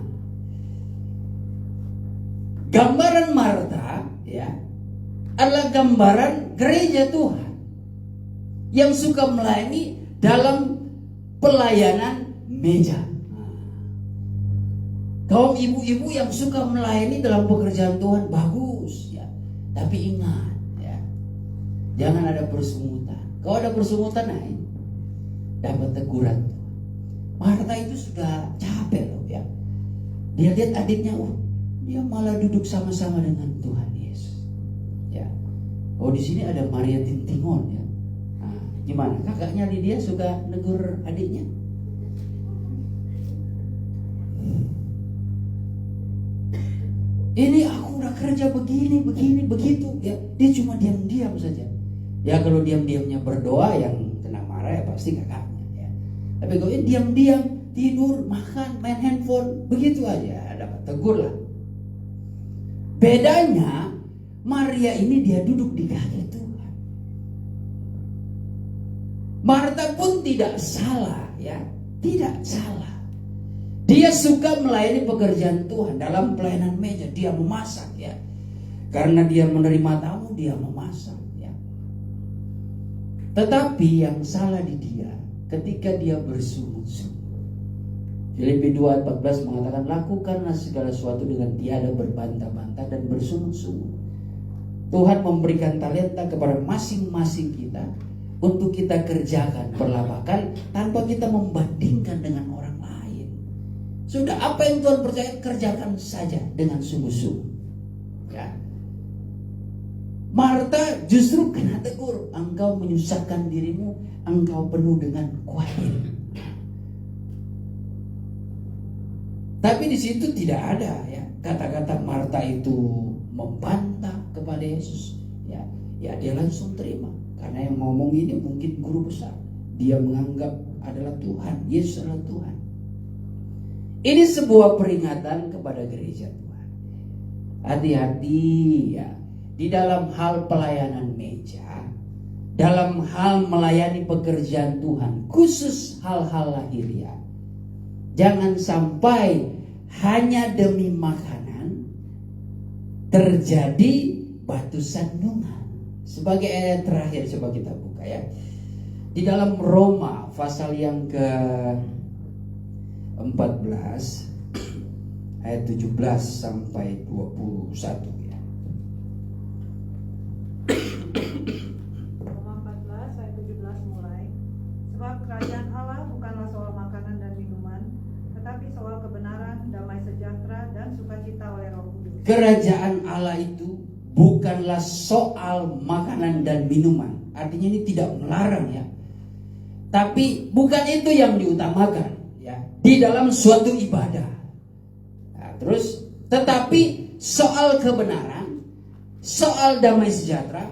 gambaran Marta ya adalah gambaran gereja Tuhan yang suka melayani dalam pelayanan meja. Kaum ibu-ibu yang suka melayani dalam pekerjaan Tuhan bagus ya. Tapi ingat ya, jangan ada persungutan. Kalau ada persungutan, dapat teguran. Marta itu sudah capek loh ya. Dia lihat adiknya, dia malah duduk sama-sama dengan Tuhan Yesus. Ya. Oh, di sini ada Maria Tintingon ya. Nah, gimana? Kakaknya Lydia suka negur adiknya? Ini aku udah kerja begini, begitu ya. Dia cuma diam-diam saja. Ya kalau diam-diamnya berdoa, yang kena marah ya pasti kakaknya ya. Tapi kalau diam-diam tidur, makan, main handphone, begitu aja dapat tegur lah. Bedanya Maria ini dia duduk di kaki Tuhan. Marta pun tidak salah ya, tidak salah. Dia suka melayani pekerjaan Tuhan dalam pelayanan meja. Dia memasak ya. Karena dia menerima tamu, dia memasak ya. Tetapi yang salah di dia ketika dia bersungut-sungut. Filipi 2:14 mengatakan, lakukanlah segala sesuatu dengan tiada berbantah-bantah dan bersungut-sungut. Tuhan memberikan talenta kepada masing-masing kita untuk kita kerjakan, perlakukan tanpa kita membandingkan dengan orang lain. Sudah apa yang Tuhan percaya, kerjakan saja dengan sungguh-sungguh. Ya. Marta justru kena tegur, engkau menyusahkan dirimu, engkau penuh dengan khawatir. Tapi di situ tidak ada ya kata-kata Marta itu membantah kepada Yesus. Ya dia langsung terima karena yang ngomong ini mungkin guru besar. Dia menganggap adalah Tuhan, Yesus adalah Tuhan. Ini sebuah peringatan kepada gereja Tuhan. Hati-hati ya. Di dalam hal pelayanan meja, dalam hal melayani pekerjaan Tuhan, khusus hal-hal lahiriah, jangan sampai hanya demi makanan terjadi batu sandungan. Sebagai ayat terakhir coba kita buka ya. Di dalam Roma pasal yang ke-14 ayat 17 sampai 21 ya. Roma 14 ayat 17 mulai. Sebab kerajaan Allah bukanlah soal makanan dan minuman, tetapi soal kebenaran, damai sejahtera, dan sukacita oleh Roh Kudus. Kerajaan Allah itu bukanlah soal makanan dan minuman. Artinya ini tidak melarang ya. Tapi bukan itu yang diutamakan ya di dalam suatu ibadah. Nah, terus tetapi soal kebenaran, soal damai sejahtera,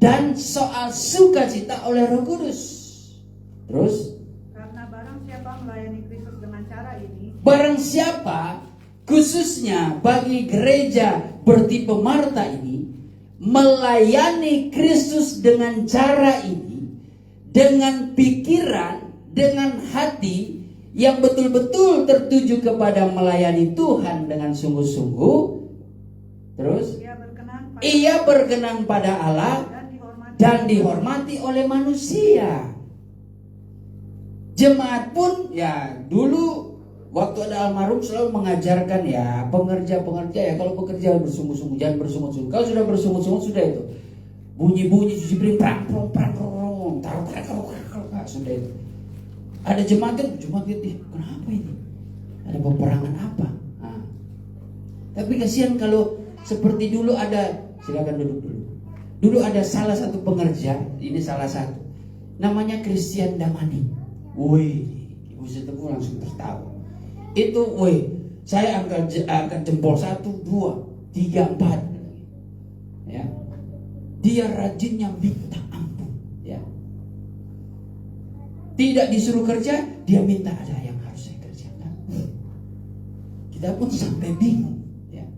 dan soal sukacita oleh Roh Kudus. Terus Karena barang siapa melayani Kristus dengan cara ini, barang siapa khususnya bagi gereja bertipe Marta ini melayani Kristus dengan cara ini, dengan pikiran, dengan hati yang betul-betul tertuju kepada melayani Tuhan dengan sungguh-sungguh, terus ia berkenan pada Allah dan dihormati oleh manusia. Jemaat pun ya dulu waktu ada almarhum selalu mengajarkan ya pengerja-pengerja ya kalau bekerja bersungguh-sungguh, jangan bersungut-sungut. Kalau sudah bersungut-sungut sudah itu bunyi-bunyi cuci piring taruh sudah itu. Ada jemaat itu kenapa ini? Ada peperangan apa? Nah. Tapi kasihan kalau seperti dulu ada, silakan duduk dulu. Dulu ada salah satu pengerja, ini salah satu, namanya Christian Damani. Wih, Ibu Setepu langsung tertawa. Itu, saya angkat jempol 1, 2, 3, 4. Ya. Dia rajinnya minta ampun. Ya. Tidak disuruh kerja, dia minta ada yang harus saya kerjakan. Kita pun sampai bingung. Ya.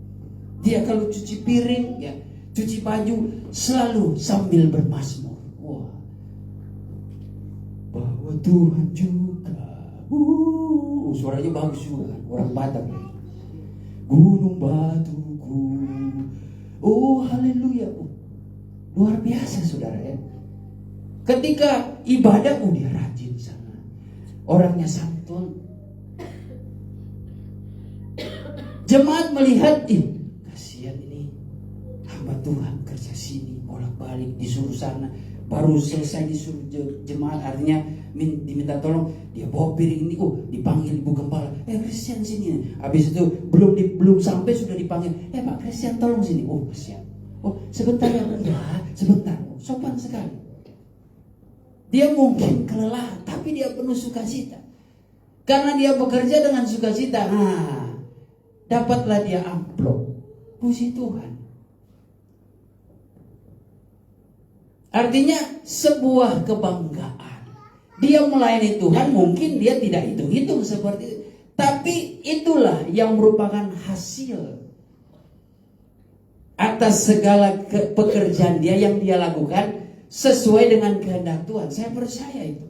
Dia kalau cuci piring, ya, cuci baju selalu sambil bermazmur. Wah. Tuhan juga. Suaranya bagus juga kan, orang Batak ya. Gunung batuku. Oh haleluya. Luar biasa saudara ya. Ketika ibadah, dia rajin sana. Orangnya santun. Jemaat melihat, kasihan ini hamba Tuhan kerja sini, bolak-balik disuruh sana. Baru selesai disuruh jemaat, artinya diminta tolong, dia bawa piring ini, dipanggil ibu gembala, Christian sini. Habis itu belum sampai sudah dipanggil, Pak Christian tolong sini. Kasihan. Sebentar ya, sebentar. Sopan sekali. Dia mungkin kelelahan, tapi dia penuh sukacita. Karena dia bekerja dengan sukacita, dapatlah dia amplop. Puji Tuhan. Artinya sebuah kebanggaan. Dia melayani Tuhan, mungkin dia tidak hitung-hitung seperti itu. Tapi itulah yang merupakan hasil atas segala pekerjaan dia yang dia lakukan sesuai dengan kehendak Tuhan. Saya percaya itu.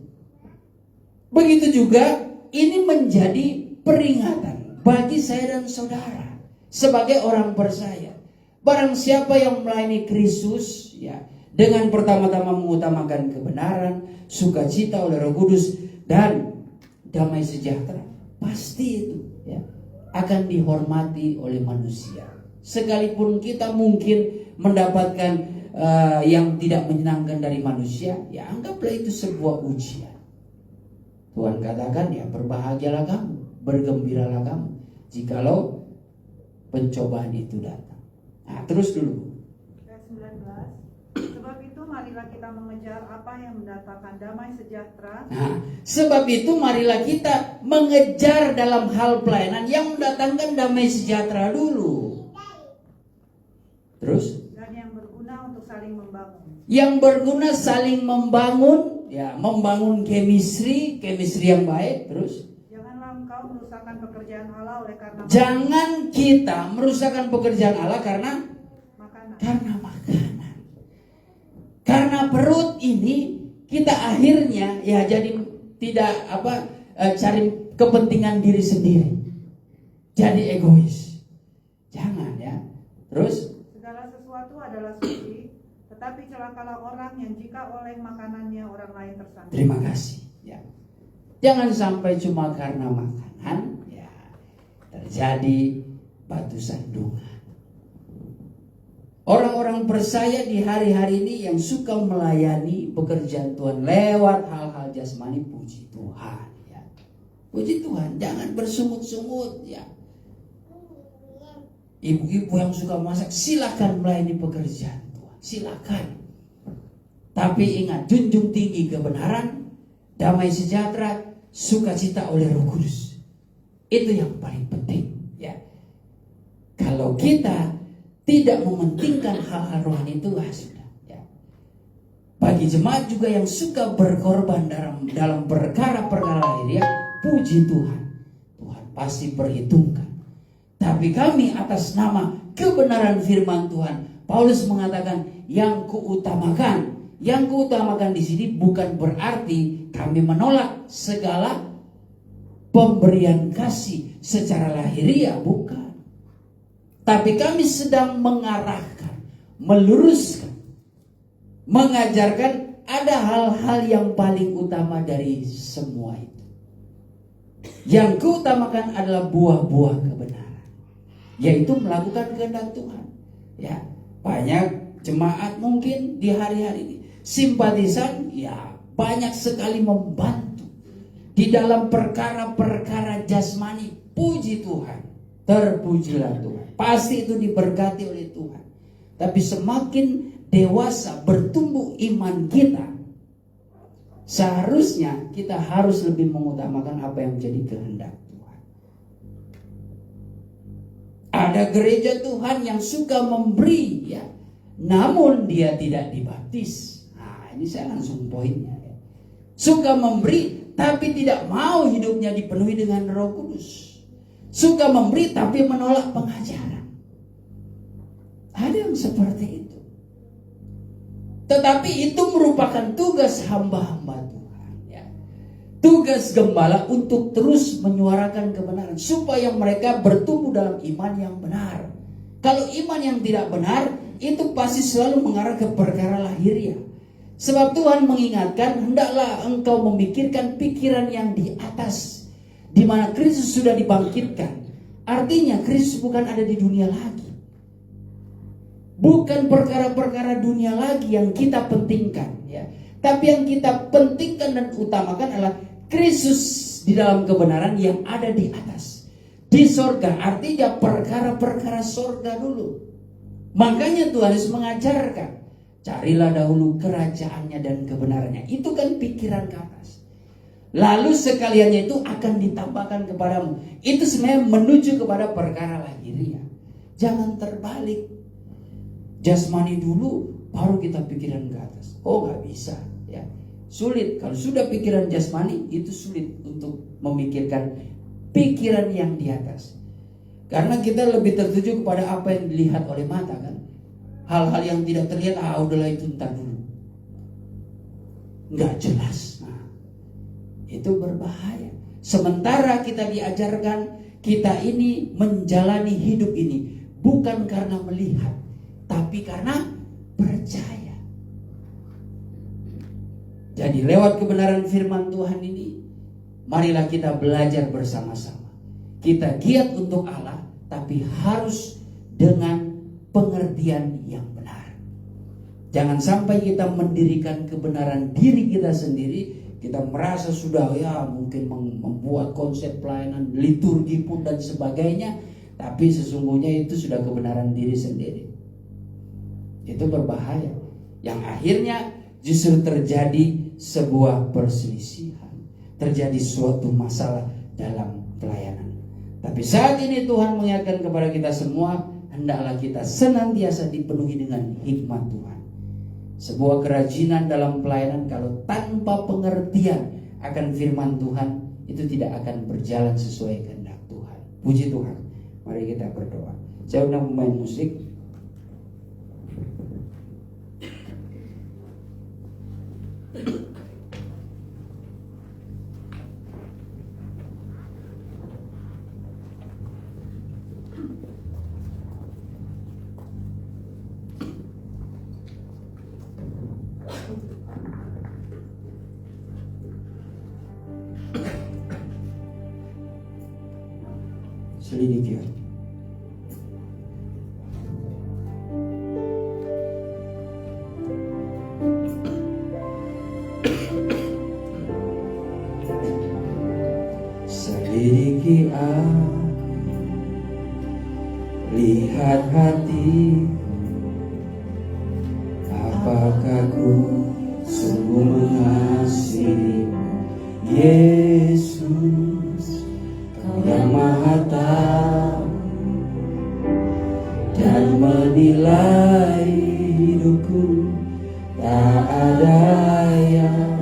Begitu juga ini menjadi peringatan bagi saya dan saudara sebagai orang percaya. Barang siapa yang melayani Kristus, ya, dengan pertama-tama mengutamakan kebenaran, sukacita oleh Roh Kudus dan damai sejahtera, pasti itu ya akan dihormati oleh manusia. Sekalipun kita mungkin mendapatkan yang tidak menyenangkan dari manusia, ya anggaplah itu sebuah ujian. Tuhan katakan, ya berbahagialah kamu, bergembiralah kamu jikalau pencobaan itu datang. Nah, terus dulu. Ayat 19. Sebab itu marilah kita mengejar apa yang mendatangkan damai sejahtera. Nah, sebab itu marilah kita mengejar dalam hal pelayanan yang mendatangkan damai sejahtera dulu. Terus? Dan yang berguna untuk saling membangun. Yang berguna saling membangun, ya membangun chemistry yang baik. Terus? Janganlah engkau merusakkan pekerjaan Allah oleh karena Jangan kita merusakkan pekerjaan Allah karena makanan. Karena perut ini kita akhirnya ya jadi tidak cari kepentingan diri sendiri. Jadi egois. Jangan ya. Terus Segala sesuatu adalah suci, tetapi celakalah orang yang jika oleh makanannya orang lain tersandung. terima kasih ya. Jangan sampai cuma karena makanan ya terjadi batu sandungan. Orang-orang percaya di hari-hari ini yang suka melayani pekerjaan Tuhan lewat hal-hal jasmani, puji Tuhan ya. Puji Tuhan, jangan bersungut-sungut ya. Ibu-ibu yang suka masak, silakan melayani pekerjaan Tuhan, silakan. Tapi ingat, junjung tinggi kebenaran, damai sejahtera, sukacita oleh Roh Kudus. Itu yang paling penting ya. Kalau kita tidak mementingkan hal-hal rohani itu, sudah ya. Bagi jemaat juga yang suka berkorban dalam perkara-perkara lahiriah, puji Tuhan, Tuhan pasti perhitungkan. Tapi kami atas nama kebenaran firman Tuhan, Paulus mengatakan yang kuutamakan di sini bukan berarti kami menolak segala pemberian kasih secara lahiriah, bukan. Tapi kami sedang mengarahkan, meluruskan, mengajarkan ada hal-hal yang paling utama dari semua itu. Yang kuutamakan adalah buah-buah kebenaran, yaitu melakukan kehendak Tuhan. Ya, banyak jemaat mungkin di hari-hari ini simpatisan, ya banyak sekali membantu di dalam perkara-perkara jasmani. Puji Tuhan, terpujilah Tuhan. Pasti itu diberkati oleh Tuhan. Tapi semakin dewasa bertumbuh iman kita, seharusnya kita harus lebih mengutamakan apa yang menjadi kehendak Tuhan. Ada gereja Tuhan yang suka memberi ya, namun dia tidak dibaptis. Nah, ini saya langsung poinnya ya. Suka memberi tapi tidak mau hidupnya dipenuhi dengan Roh Kudus. Suka memberi tapi menolak pengajaran. Ada yang seperti itu. Tetapi itu merupakan tugas hamba-hamba Tuhan ya. Tugas gembala untuk terus menyuarakan kebenaran supaya mereka bertumbuh dalam iman yang benar. Kalau iman yang tidak benar itu pasti selalu mengarah ke perkara lahiriah. Sebab Tuhan mengingatkan, hendaklah engkau memikirkan pikiran yang di atas, di mana Kristus sudah dibangkitkan. Artinya Kristus bukan ada di dunia lagi. Bukan perkara-perkara dunia lagi yang kita pentingkan, ya. Tapi yang kita pentingkan dan utamakan adalah Kristus di dalam kebenaran yang ada di atas, di sorga. Artinya perkara-perkara sorga dulu. Makanya Tuhan Yesus mengajarkan, carilah dahulu kerajaannya dan kebenarannya. Itu kan pikiran ke atas. Lalu sekaliannya itu akan ditambahkan kepadamu. Itu sebenarnya menuju kepada perkara lahiriah. Jangan terbalik. Jasmani dulu, baru kita pikiran ke atas. Oh, nggak bisa, ya. Sulit. Kalau sudah pikiran jasmani, itu sulit untuk memikirkan pikiran yang di atas. Karena kita lebih tertuju kepada apa yang dilihat oleh mata, kan. Hal-hal yang tidak terlihat, udahlah itu ntar dulu. Nggak jelas. Nah, itu berbahaya. Sementara kita diajarkan, kita ini menjalani hidup ini bukan karena melihat, tapi karena percaya. Jadi lewat kebenaran firman Tuhan ini, marilah kita belajar bersama-sama. Kita giat untuk Allah, tapi harus dengan pengertian yang benar. Jangan sampai kita mendirikan kebenaran diri kita sendiri. Kita merasa sudah mungkin membuat konsep pelayanan, liturgi pun dan sebagainya, tapi sesungguhnya itu sudah kebenaran diri sendiri. Itu berbahaya. Yang akhirnya justru terjadi sebuah perselisihan, terjadi suatu masalah dalam pelayanan. Tapi saat ini Tuhan mengingatkan kepada kita semua, hendaklah kita senantiasa dipenuhi dengan hikmat Tuhan. Sebuah kerajinan dalam pelayanan kalau tanpa pengertian akan firman Tuhan, itu tidak akan berjalan sesuai kehendak Tuhan. Puji Tuhan. Mari kita berdoa. Saya undang pemain musik. Selidiki hati. Selidiki aku, lihat hati, apakah ku sungguh mengasihimu, Yesus, Kau yang Maha Tahu dan menilai hidupku. Tak ada yang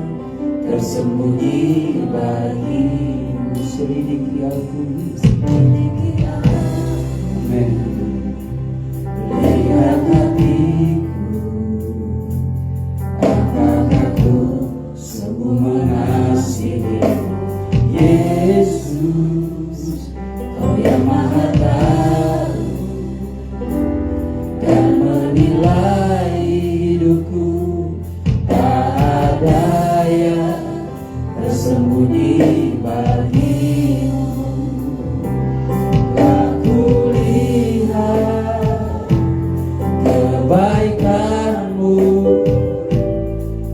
tersembunyi bagimu. Selidiki aku, amin. Lihat hatiku, apakah ku sungguh mengasihimu, Yesus, Kau yang Maha Tahu dan menilai hidupku. Tak ada yang tersembunyi bagimu. Aku lihat kebaikanmu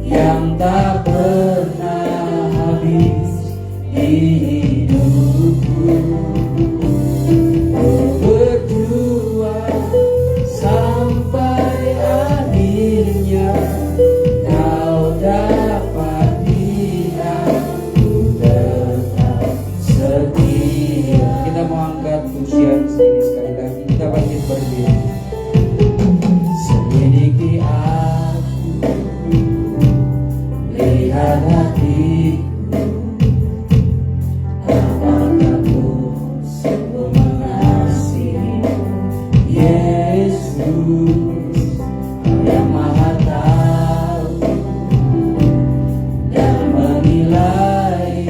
yang tak pernah habis di hidupku. Berjuang sampai akhirnya Kau dapat lihat ku tetap setia. Kita mau angkat pujian ini sekali lagi. Kita bangkit berdiri. Selidiki aku, lihat hatiku, apakah ku sungguh mengasihimu, Yesus, Kau yang Maha Tahu dan menilai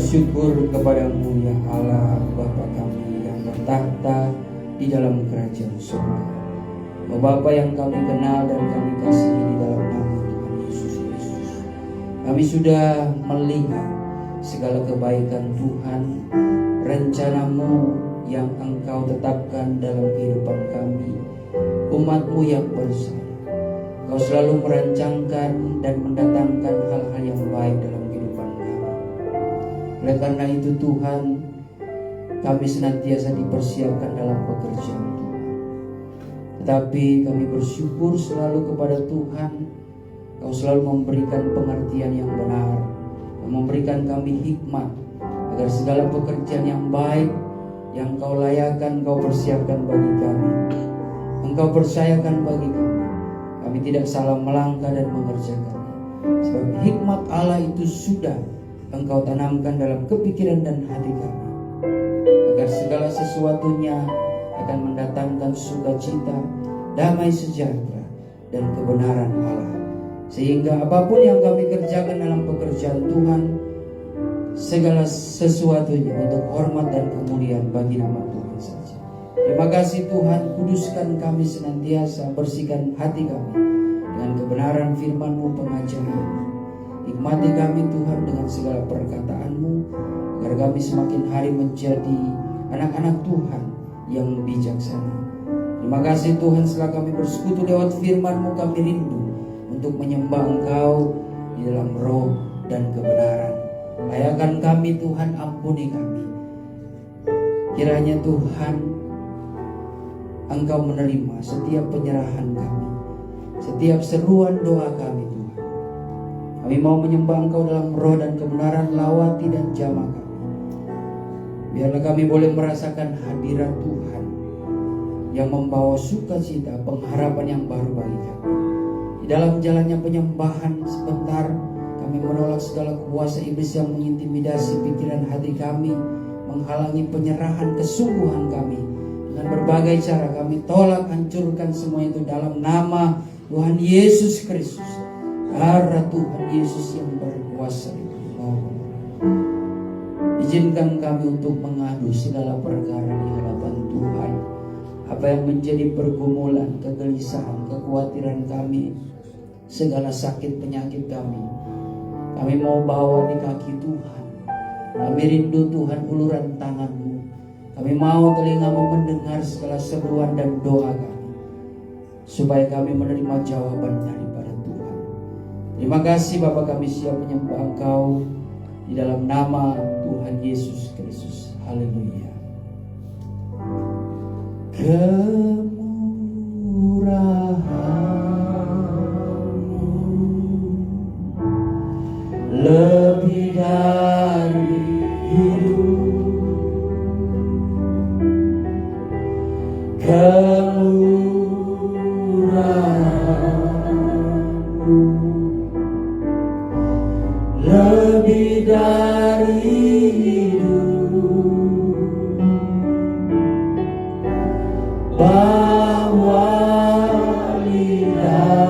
Syukur kepadamu ya Allah Bapa kami yang bertahta di dalam kerajaan surga. Oh Bapa yang kami kenal dan kami kasihi di dalam nama Tuhan Yesus Kristus, kami sudah melihat segala kebaikan Tuhan, rencanamu yang Engkau tetapkan dalam kehidupan kami, umat-Mu yang bersama. Kau selalu merancangkan dan mendatangkan hal-hal yang baik dalam kehidupan kami. Oleh karena itu Tuhan, kami senantiasa dipersiapkan dalam pekerjaan Tuhan. Tetapi kami bersyukur selalu kepada Tuhan, Kau selalu memberikan pengertian yang benar, memberikan kami hikmat, agar segala pekerjaan yang baik yang Kau layakkan, Kau persiapkan bagi kami, Engkau percayakan bagi kami. Kami tidak salah melangkah dan mengerjakannya, sebab hikmat Allah itu sudah Engkau tanamkan dalam kepikiran dan hati kami, agar segala sesuatunya akan mendatangkan sukacita, damai sejahtera, dan kebenaran Allah. Sehingga apapun yang kami kerjakan dalam pekerjaan Tuhan, segala sesuatunya untuk hormat dan kemuliaan bagi nama Tuhan saja. Terima kasih Tuhan, kuduskan kami senantiasa, bersihkan hati kami dengan kebenaran firman-Mu, pengajaran-Mu. Nikmati kami Tuhan dengan segala perkataan-Mu, agar kami semakin hari menjadi anak-anak Tuhan yang bijaksana. Terima kasih Tuhan, setelah kami bersekutu lewat firman-Mu, kami rindu untuk menyembah Engkau di dalam roh dan kebenaran. Layakkan kami Tuhan, ampuni kami. Kiranya Tuhan, Engkau menerima setiap penyerahan kami, setiap seruan doa kami Tuhan. Kami mau menyembah Engkau dalam roh dan kebenaran, lawati dan jamah kami. Biarlah kami boleh merasakan hadirat Tuhan yang membawa sukacita, pengharapan yang baru bagi kami. Di dalam jalannya penyembahan sebentar, kami menolak segala kuasa iblis yang mengintimidasi pikiran hati kami, menghalangi penyerahan kesungguhan kami. Dengan berbagai cara kami tolak, hancurkan semua itu dalam nama Tuhan Yesus Kristus. Darah Tuhan Yesus yang berkuasa itu. Izinkan kami untuk mengadu segala perkara di hadapan Tuhan. Apa yang menjadi pergumulan, kegelisahan, kekhawatiran kami, segala sakit penyakit kami, kami mau bawa di kaki Tuhan. Kami rindu Tuhan uluran tangan-Mu. Kami mau telinga-Mu mendengar segala seruan dan doa kami, supaya kami menerima jawaban daripada Tuhan. Terima kasih Bapa, kami siap menyembah Engkau di dalam nama Tuhan Yesus Kristus. Haleluya. Kemurahan-Mu lebih dari hidup, kemurahan-Mu lebih dari hidup, bahwa lidahku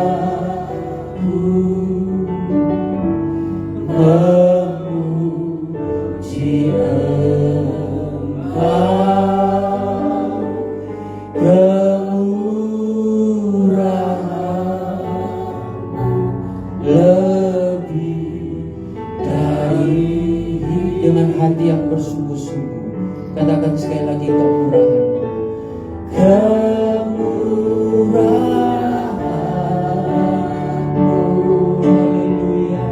memuji Engkau, kemurahan-Mu lebih dari hidup. Dengan hati yang bersungguh-sungguh, katakan sekali lagi, kemurahan-Mu. Kemurahan-Mu, haleluya.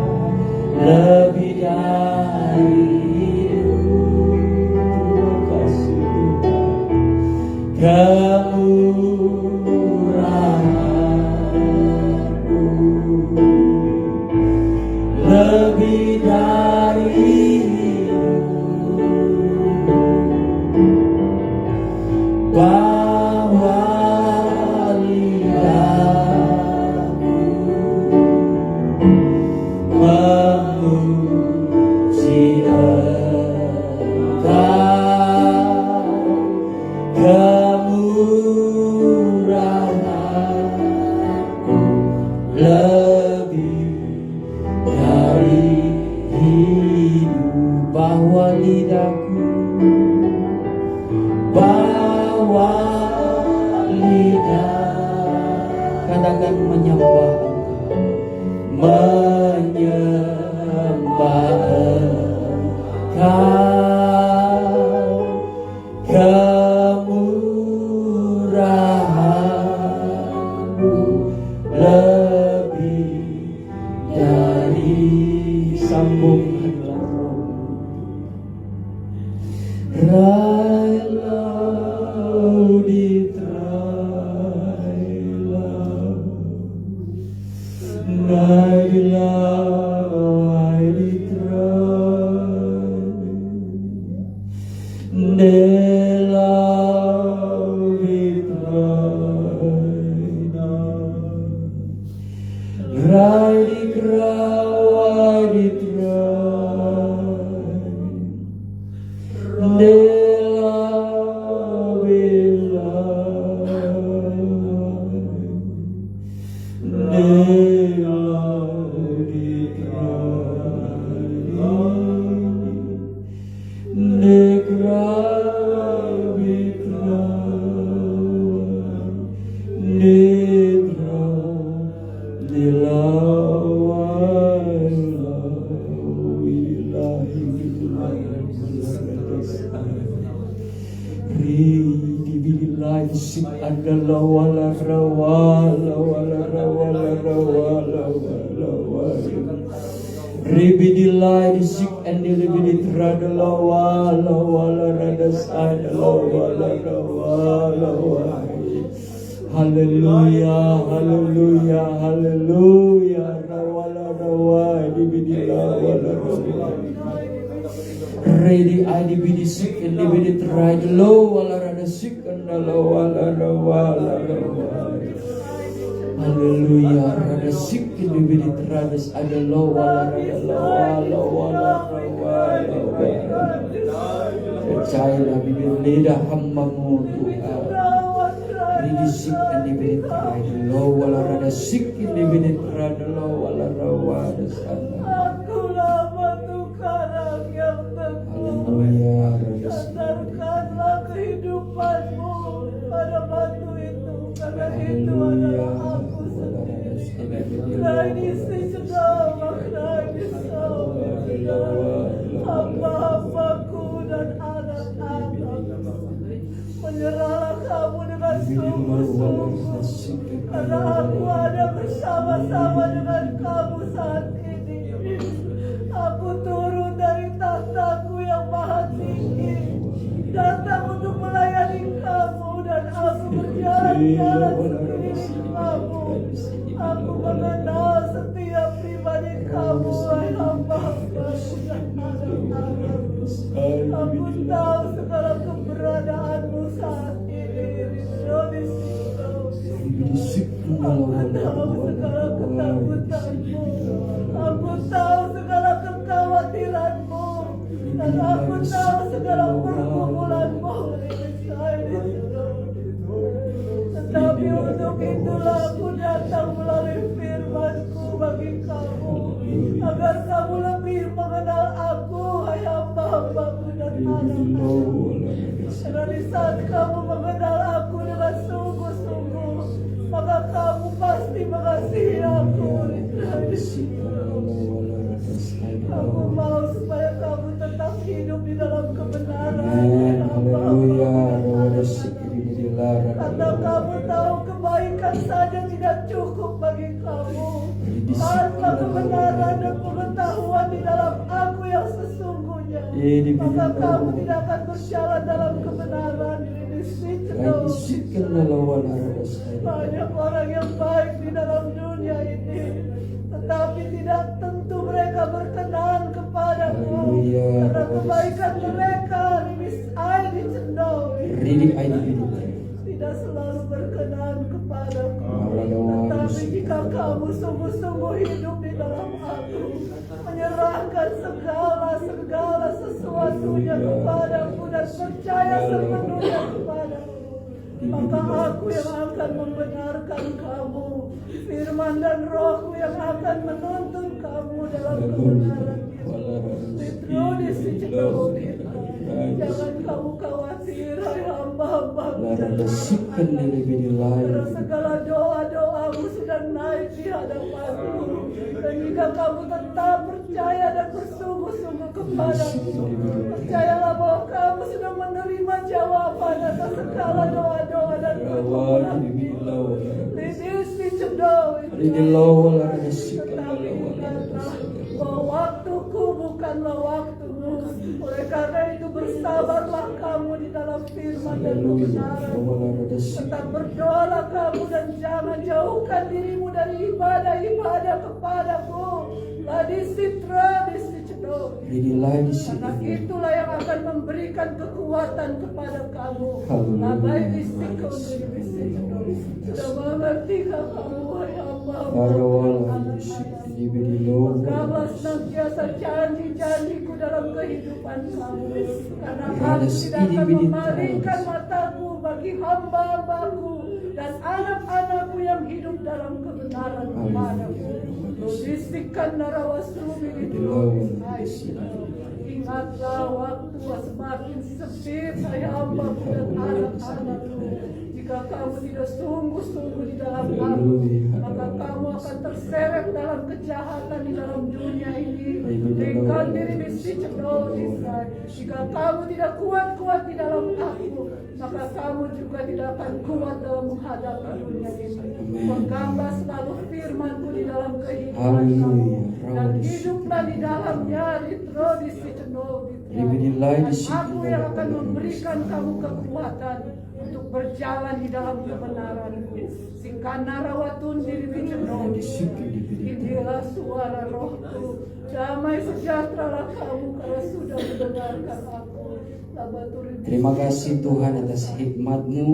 kemurahan-Mu lebih dari sambungkanlah Railau di trailau Nailau di trailau Nelau di trailau Rai di krawai di trai Nela wilai Nela di trai Negrai witrai Negra dilawai ilahi Ridibilai sik adalah wala rawala wala rawala rawala wala wala Ribidilai sik andilibidi tradala wala wala radas adalah wala rawala wala Haleluya, haleluya, haleluya rawala rawai dibidila wala rawai Ready I dibidi sik and dibidi try the low wala rada sik and the low wala rawala rawai Haleluya rada sik and dibidi tradas ada low wala rada wala wala rawala percayalah bibir lidah hamba-Mu Tuhan Ready sik and dibidi try the low wala rada sik and dibidi try the low wala rawala sana Haleluya, Sandarkanlah kehidupan-Mu pada batu itu, karena itu adalah aku sendiri. Kraisi sedama, kraisi hamba-hambaku dan anak-anak. Menyerahlah Kamu dengan sungguh-sungguh, karena aku ada bersama-sama dengan Kamu saat ini. Aku turun dari tahtaku yang maha tinggi, datang untuk melayani Kamu, dan aku berjalan-jalan sekeliling Kamu. Aku mengenal setiap pribadi Kamu, wahai hamba-Hamba-Mu dan anak-anak. Aku tahu segala keberadaanmu saat ini. Aku tahu segala ketakutanmu. Aku tahu segala kekhawatiranmu. Dan aku tahu segala pergumulanmu. Tetapi untuk itulah aku datang melalui firman-Ku bagi Kamu, agar Kamu lebih mengenal aku, hai hamba-hamba-Mu dan anak-anak. Karena di saat Kamu mengenal aku dengan sungguh-sungguh, maka Kamu pasti mengasihi aku. Aku mau supaya Kamu tetap hidup di dalam kebenaran. Karena Kamu tahu kebaikan saja tidak cukup bagi Kamu. Tanpa kebenaran dan pengetahuan di dalam aku yang sesungguhnya, maka Kamu tidak akan berjalan dalam kebenaran. Banyak orang yang baik di dalam dunia ini, tetapi tidak tentu mereka berkenan kepadamu. Karena kebaikan mereka tidak selalu berkenan kepadaku. Tetapi jika Kamu sungguh-sungguh hidup di dalam aku, menyerahkan segala sesuatunya kepadaku dan percaya sepenuhnya kepadamu, maka aku yang akan membenarkan Kamu. Firman dan Roh-Ku yang akan menuntun Kamu dalam kebenaran itu. Jangan Kamu khawatir, hai hamba-hamba Lara dasikan lebih lain. Karena segala doa-doamu sudah naik di hadapanmu. Dan jika kamu tetap percaya dan bersungguh-sungguh kepadaku, percayalah bahwa kamu sudah menerima jawaban atas segala doa-doa dan pergumulan hidup. Lidis dicedok. Ini lawa lara dasikan Tetapi ingatlah bahwa waktuku bukanlah waktumu. Oleh karena itu bersabarlah kamu di dalam firman dan kebenaran. Tetap berdoalah kamu dan jangan jauhkan dirimu dari ibadah-ibadah kepadaku. Ladi sitra disicedok. Karena itulah yang akan memberikan kekuatan kepada kamu. Labai istiqo disicedok. Sudah mengertikah kamu wahai hamba-Mu? Peganglah senantiasa janji-janjiku dalam kehidupan kamu. Karena aku tidak akan memalingkan mataku bagi hamba-Hambaku dan anak-anakku yang hidup dalam kebenaran kepadamu. Logisikan narawasumi itu. Ingatlah waktu semakin sempit, hai hamba-Mu dan anak-anakku. Jika kamu tidak sungguh-sungguh di dalam aku, maka kamu akan terseret dalam kejahatan di dalam dunia ini. Berikan diri misi cedol. Jika kamu tidak kuat-kuat di dalam aku, maka kamu juga tidak akan kuat dalam menghadapi dunia ini. Peganglah selalu firman-Ku di dalam kehidupan kamu dan hiduplah di dalamnya. Ritro disi cedol. Dan aku yang akan memberikan kamu kekuatan untuk berjalan di dalam kebenaran-Ku. Sikana rawatun diri bicenong. Inilah suara Roh-Ku. Damai sejahteralah kamu kalau sudah mendengarkan aku. Terima kasih Tuhan atas hikmat-Mu.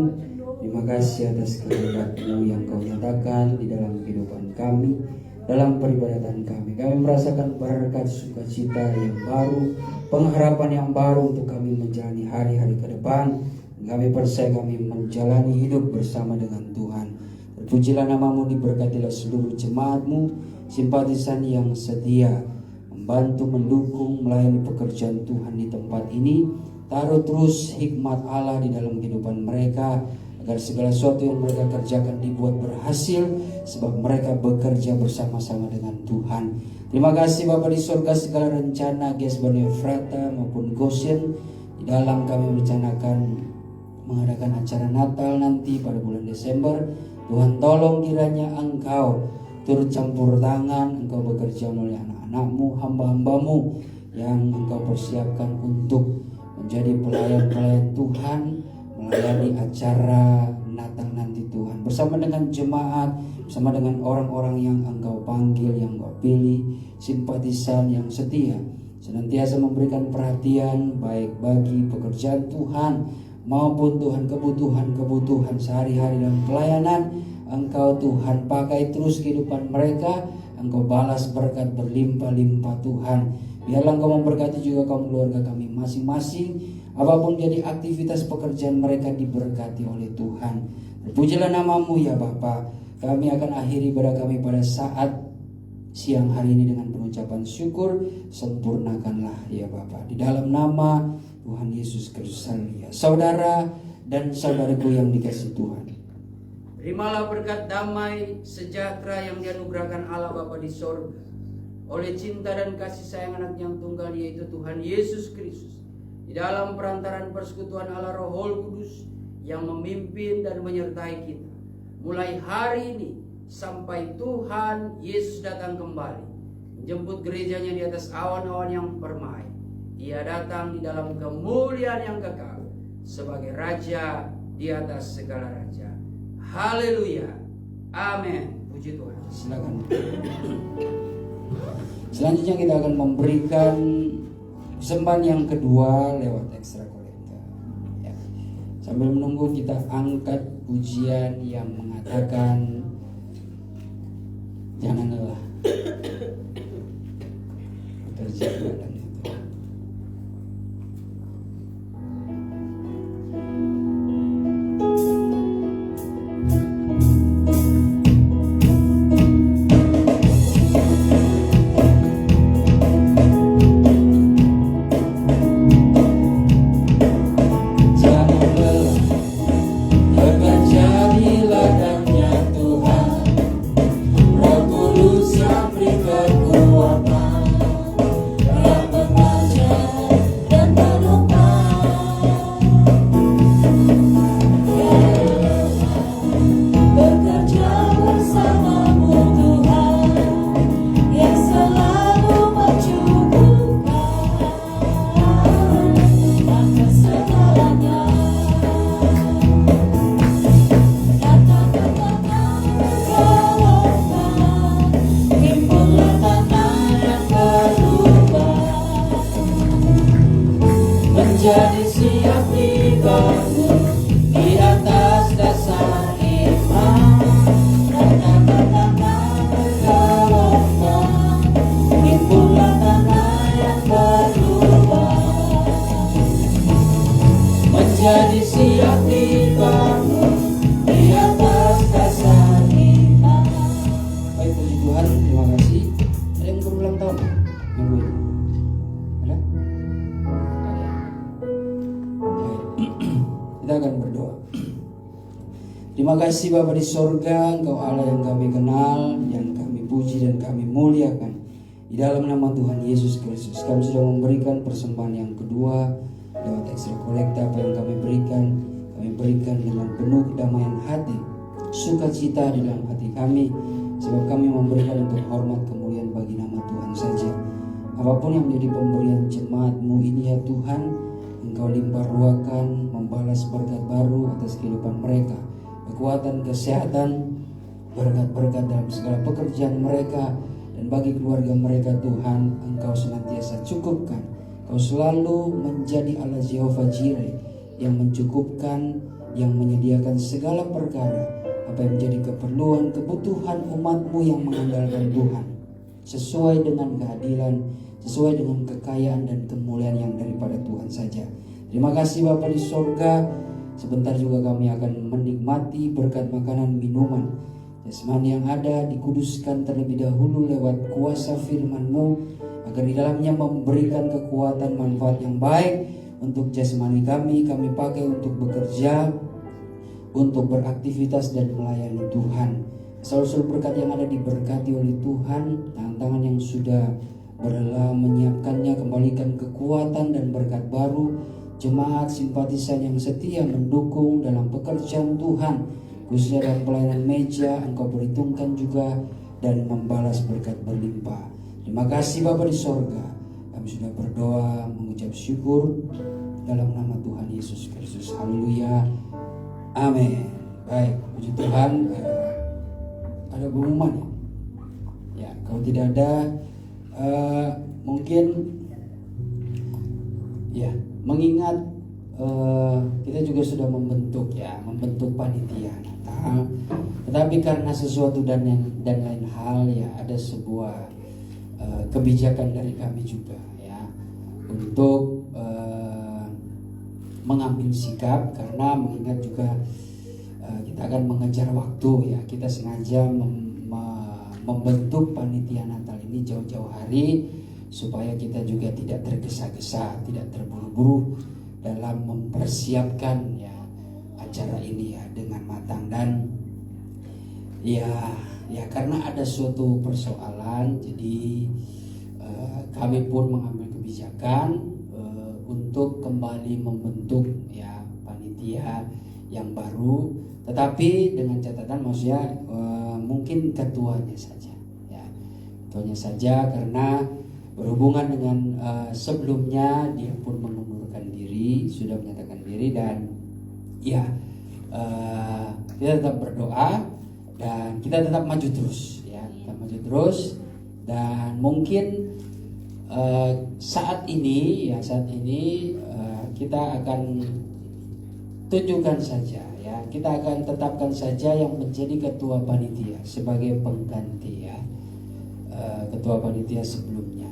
Terima kasih atas kehendak-Mu yang Kau nyatakan di dalam kehidupan kami, dalam peribadatan kami. Kami merasakan berkat sukacita yang baru, pengharapan yang baru untuk kami menjalani hari-hari ke depan. Kami percaya kami menjalani hidup bersama dengan Tuhan. Terpujilah nama-Mu, diberkatilah seluruh jemaat-Mu, simpatisan yang setia membantu, mendukung, melayani pekerjaan Tuhan di tempat ini. Taruh terus hikmat Allah di dalam kehidupan mereka, agar segala sesuatu yang mereka kerjakan dibuat berhasil, sebab mereka bekerja bersama-sama dengan Tuhan. Terima kasih Bapa di sorga, segala rencana Gesban Efrata maupun Goshen di dalam kami merencanakan mengadakan acara Natal nanti pada bulan Desember. Tuhan tolong kiranya Engkau turut campur tangan, Engkau bekerja melalui anak-anak-Mu, hamba-hamba-Mu yang Engkau persiapkan untuk menjadi pelayan-pelayan Tuhan, melayani acara Natal nanti Tuhan, bersama dengan jemaat, bersama dengan orang-orang yang Engkau panggil, yang Engkau pilih, simpatisan yang setia, senantiasa memberikan perhatian baik bagi pekerjaan Tuhan maupun Tuhan kebutuhan sehari-hari dalam pelayanan. Engkau Tuhan pakai terus kehidupan mereka, Engkau balas berkat berlimpah-limpah Tuhan. Biarlah Engkau memberkati juga kaum keluarga kami masing-masing. Apapun jadi aktivitas pekerjaan mereka diberkati oleh Tuhan. Terpujilah nama-Mu ya Bapa. Kami akan akhiri ibadah kami pada saat siang hari ini dengan pengucapan syukur. Sempurnakanlah ya Bapa. Di dalam nama Tuhan Yesus Kristus. Saudara dan saudaraku yang dikasihi Tuhan, terimalah berkat damai sejahtera yang dianugerahkan Allah Bapa di sorga oleh cinta dan kasih sayang anak yang tunggal, yaitu Tuhan Yesus Kristus, di dalam perantaran persekutuan Allah Roh Kudus yang memimpin dan menyertai kita mulai hari ini sampai Tuhan Yesus datang kembali menjemput gerejanya di atas awan-awan yang permai. Dia datang di dalam kemuliaan yang kekal sebagai Raja di atas segala raja. Haleluya. Amin. Puji Tuhan. Silakan. Selanjutnya kita akan memberikan persembahan yang kedua lewat ekstra kolektor. Ya. Sambil menunggu kita angkat pujian yang mengatakan jangan lelah. Terjaga dan Terima kasih Bapa di sorga, Engkau Allah yang kami kenal, yang kami puji dan kami muliakan. Di dalam nama Tuhan Yesus Kristus, kami sudah memberikan persembahan yang kedua lewat ekstra kolekta. Apa yang kami berikan dengan penuh kedamaian hati, sukacita di dalam hati kami, sebab kami memberikan untuk hormat kemuliaan bagi nama Tuhan saja. Apapun yang menjadi pemberian jemaat-Mu ini ya Tuhan, Engkau limpah ruahkan, membalas berkat baru atas kehidupan mereka, kekuatan, kesehatan, berkat-berkat dalam segala pekerjaan mereka, dan bagi keluarga mereka Tuhan, Engkau senantiasa cukupkan. Engkau selalu menjadi Allah Jehovah Jireh yang mencukupkan, yang menyediakan segala perkara, apa yang menjadi keperluan, kebutuhan umat-Mu yang mengandalkan Tuhan, sesuai dengan keadilan, sesuai dengan kekayaan dan kemuliaan yang daripada Tuhan saja. Terima kasih Bapa di sorga. Sebentar juga kami akan menikmati berkat makanan minuman jasmani yang ada, dikuduskan terlebih dahulu lewat kuasa firman-Mu, agar di dalamnya memberikan kekuatan manfaat yang baik untuk jasmani kami pakai untuk bekerja, untuk beraktivitas dan melayani Tuhan. Asal-usul berkat yang ada diberkati oleh Tuhan, tangan yang sudah berlelah menyiapkannya, kembalikan kekuatan dan berkat baru. Jemaat simpatisan yang setia mendukung dalam pekerjaan Tuhan, khususnya dalam pelayanan meja, Engkau perhitungkan juga dan membalas berkat berlimpah. Terima kasih Bapa di sorga. Kami sudah berdoa mengucap syukur dalam nama Tuhan Yesus Kristus. Haleluya. Amin. Baik, puji Tuhan. Ada pengumuman ya? Kalau tidak ada, mungkin ya, mengingat kita juga sudah membentuk panitia Natal, tetapi karena sesuatu dan lain hal ya, ada sebuah kebijakan dari kami juga ya, untuk mengambil sikap, karena mengingat juga kita akan mengejar waktu ya. Kita sengaja membentuk panitia Natal ini jauh-jauh hari, supaya kita juga tidak tergesa-gesa, tidak terburu-buru dalam mempersiapkan ya acara ini ya dengan matang. Dan ya karena ada suatu persoalan, jadi kami pun mengambil kebijakan untuk kembali membentuk ya panitia yang baru, tetapi dengan catatan maksudnya mungkin ketuanya saja karena berhubungan dengan sebelumnya dia pun mengundurkan diri, sudah menyatakan diri, dan ya kita tetap berdoa dan kita tetap maju terus ya, dan mungkin saat ini kita akan tunjukkan saja ya, kita akan tetapkan saja yang menjadi ketua panitia sebagai pengganti ya ketua panitia sebelumnya.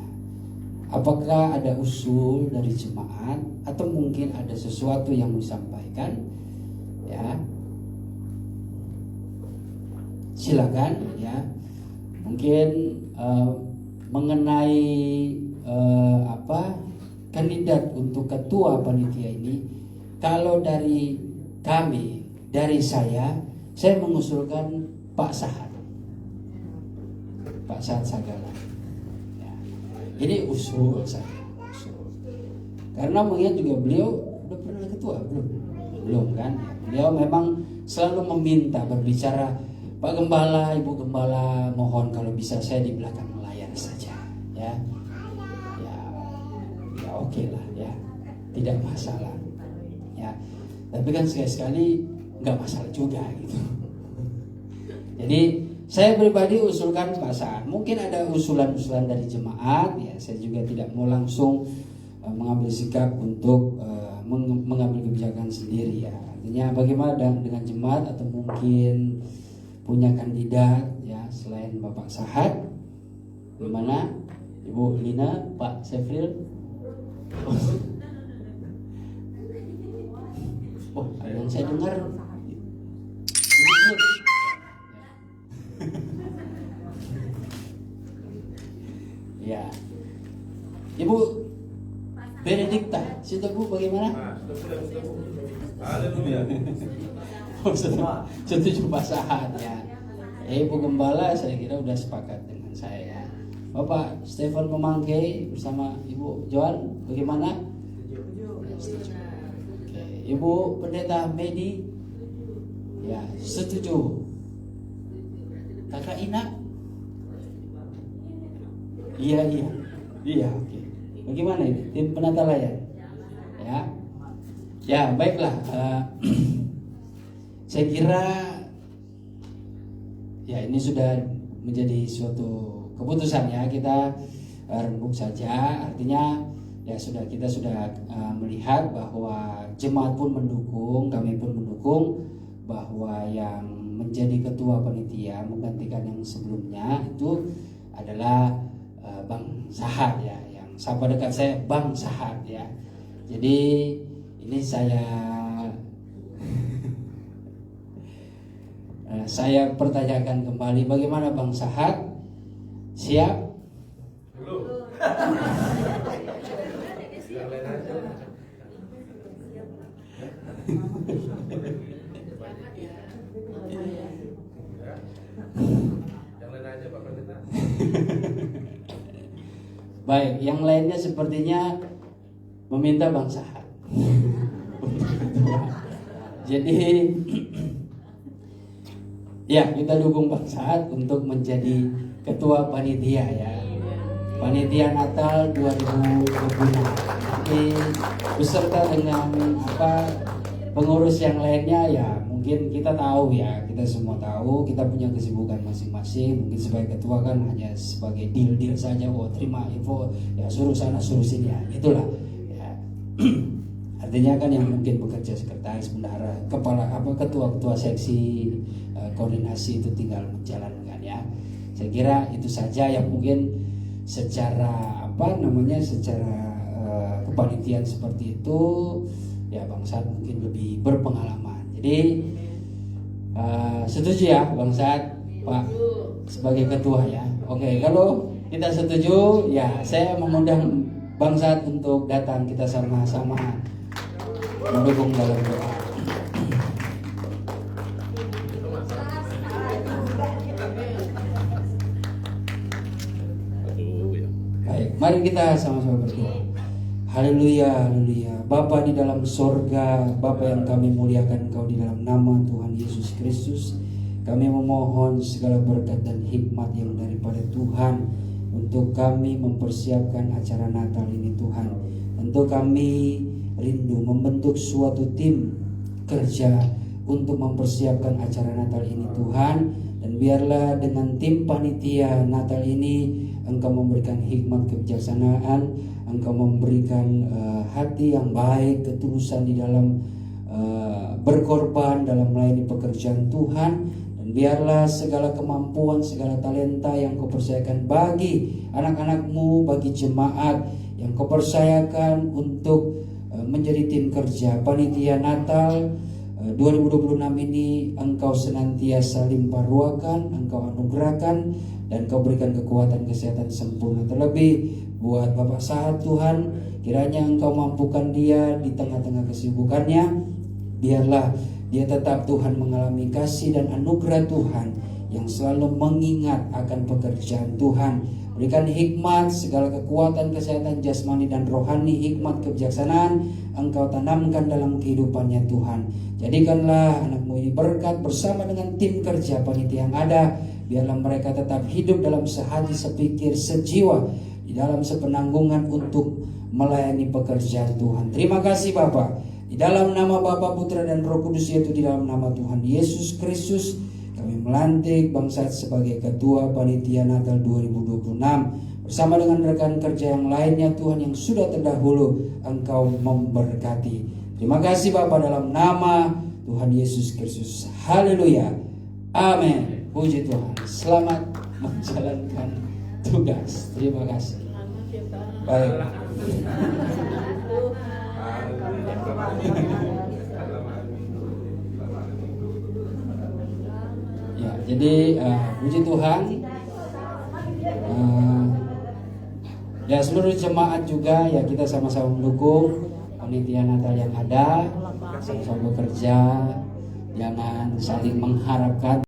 Apakah ada usul dari jemaat atau mungkin ada sesuatu yang disampaikan ya, silakan ya. Mungkin mengenai kandidat untuk ketua panitia ini, kalau dari kami, dari saya mengusulkan Pak Sahat Sagala. Ya. Ini usul saya, karena mungkin juga beliau udah pernah ketua belum kan? Beliau memang selalu meminta berbicara, Pak Gembala, Ibu Gembala, mohon kalau bisa saya di belakang layar saja, ya oke lah ya, tidak masalah, ya. Tapi kan sekali-sekali nggak masalah juga gitu. Jadi saya pribadi usulkan Pak Saat. Mungkin ada usulan-usulan dari jemaat, ya. Saya juga tidak mau langsung mengambil sikap untuk mengambil kebijakan sendiri ya. Artinya bagaimana dengan jemaat, atau mungkin punya kandidat ya selain Bapak Sahat, gimana Ibu Lina, Pak Sefril? Oh, ada yang saya dengar. Ya, Ibu Benedikta, situ Bu bagaimana? Haleluya. Setuju Pak Sahat ya. Ibu Gembala saya kira udah sepakat dengan saya. Bapak Stefan Pemangke bersama Ibu Joan bagaimana? Setuju. Oke. Ibu Pendeta Medi ya setuju. Kakak Ina? Iya, oke. Bagaimana ini tim penata layar? Ya baiklah. Saya kira ya ini sudah menjadi suatu keputusan ya, kita rembuk saja. Artinya ya kita sudah melihat bahwa jemaat pun mendukung, kami pun mendukung bahwa yang menjadi ketua panitia menggantikan yang sebelumnya itu adalah Bang Sahat ya, yang sapa dekat saya Bang Sahat ya. Jadi ini saya pertanyakan kembali, bagaimana Bang Sahat? Siap? Belum. Baik, yang lainnya sepertinya meminta Bang Sahat. Jadi ya kita dukung Bang Sahat untuk menjadi ketua panitia ya. Panitia Natal 2026. Nanti beserta dengan pengurus yang lainnya ya, mungkin kita tahu ya, kita semua tahu kita punya kesibukan masing-masing. Mungkin sebagai ketua kan hanya sebagai deal saja, terima info ya, suruh sana suruh sini ya, itulah ya. Artinya kan yang mungkin bekerja sekretaris, bendahara, kepala ketua seksi, koordinasi itu tinggal menjalankan ya. Saya kira itu saja yang mungkin secara secara kepanitiaan seperti itu ya, Bang Sahat mungkin lebih berpengalaman. Jadi setuju ya Bang Sahat Pak sebagai ketua ya. Oke, kalau kita setuju ya, saya mengundang Bang Sahat untuk datang, kita sama-sama mendukung dalam doa. Baik, mari kita sama-sama berdoa. Haleluya, haleluya. Bapa di dalam sorga, Bapa yang kami muliakan Engkau di dalam nama Tuhan Yesus Kristus, kami memohon segala berkat dan hikmat yang daripada Tuhan untuk kami mempersiapkan acara Natal ini Tuhan. Tentu kami rindu membentuk suatu tim kerja untuk mempersiapkan acara Natal ini Tuhan. Dan biarlah dengan tim panitia Natal ini Engkau memberikan hikmat kebijaksanaan, Engkau memberikan hati yang baik, ketulusan di dalam berkorban dalam melayani pekerjaan Tuhan. Dan biarlah segala kemampuan, segala talenta yang Kau percayakan bagi anak-anak-Mu, bagi jemaat yang Kau percayakan untuk menjadi tim kerja panitia Natal 2026 ini, Engkau senantiasa limpah ruahkan, Engkau anugerahkan, dan Kau berikan kekuatan kesehatan sempurna. Terlebih buat Bapak Sahat Tuhan, kiranya Engkau mampukan dia di tengah-tengah kesibukannya. Biarlah dia tetap Tuhan mengalami kasih dan anugerah Tuhan yang selalu mengingat akan pekerjaan Tuhan. Berikan hikmat, segala kekuatan, kesehatan jasmani dan rohani, hikmat kebijaksanaan Engkau tanamkan dalam kehidupannya Tuhan. Jadikanlah anak-Mu ini berkat bersama dengan tim kerja panitia yang ada. Biarlah mereka tetap hidup dalam sehati, sepikir, sejiwa, di dalam sepenanggungan untuk melayani pekerjaan Tuhan. Terima kasih Bapa. Di dalam nama Bapa, Putra dan Roh Kudus, yaitu di dalam nama Tuhan Yesus Kristus, kami melantik Bang Sahat sebagai Ketua Panitia Natal 2026 bersama dengan rekan kerja yang lainnya Tuhan yang sudah terdahulu Engkau memberkati. Terima kasih Bapa, dalam nama Tuhan Yesus Kristus. Haleluya. Amin. Puji Tuhan. Selamat menjalankan tugas. Terima kasih. Baik. Ya, jadi puji Tuhan. Ya, seluruh jemaat juga ya, kita sama-sama mendukung panitia Natal yang ada, sama-sama bekerja Jangan saling mengharapkan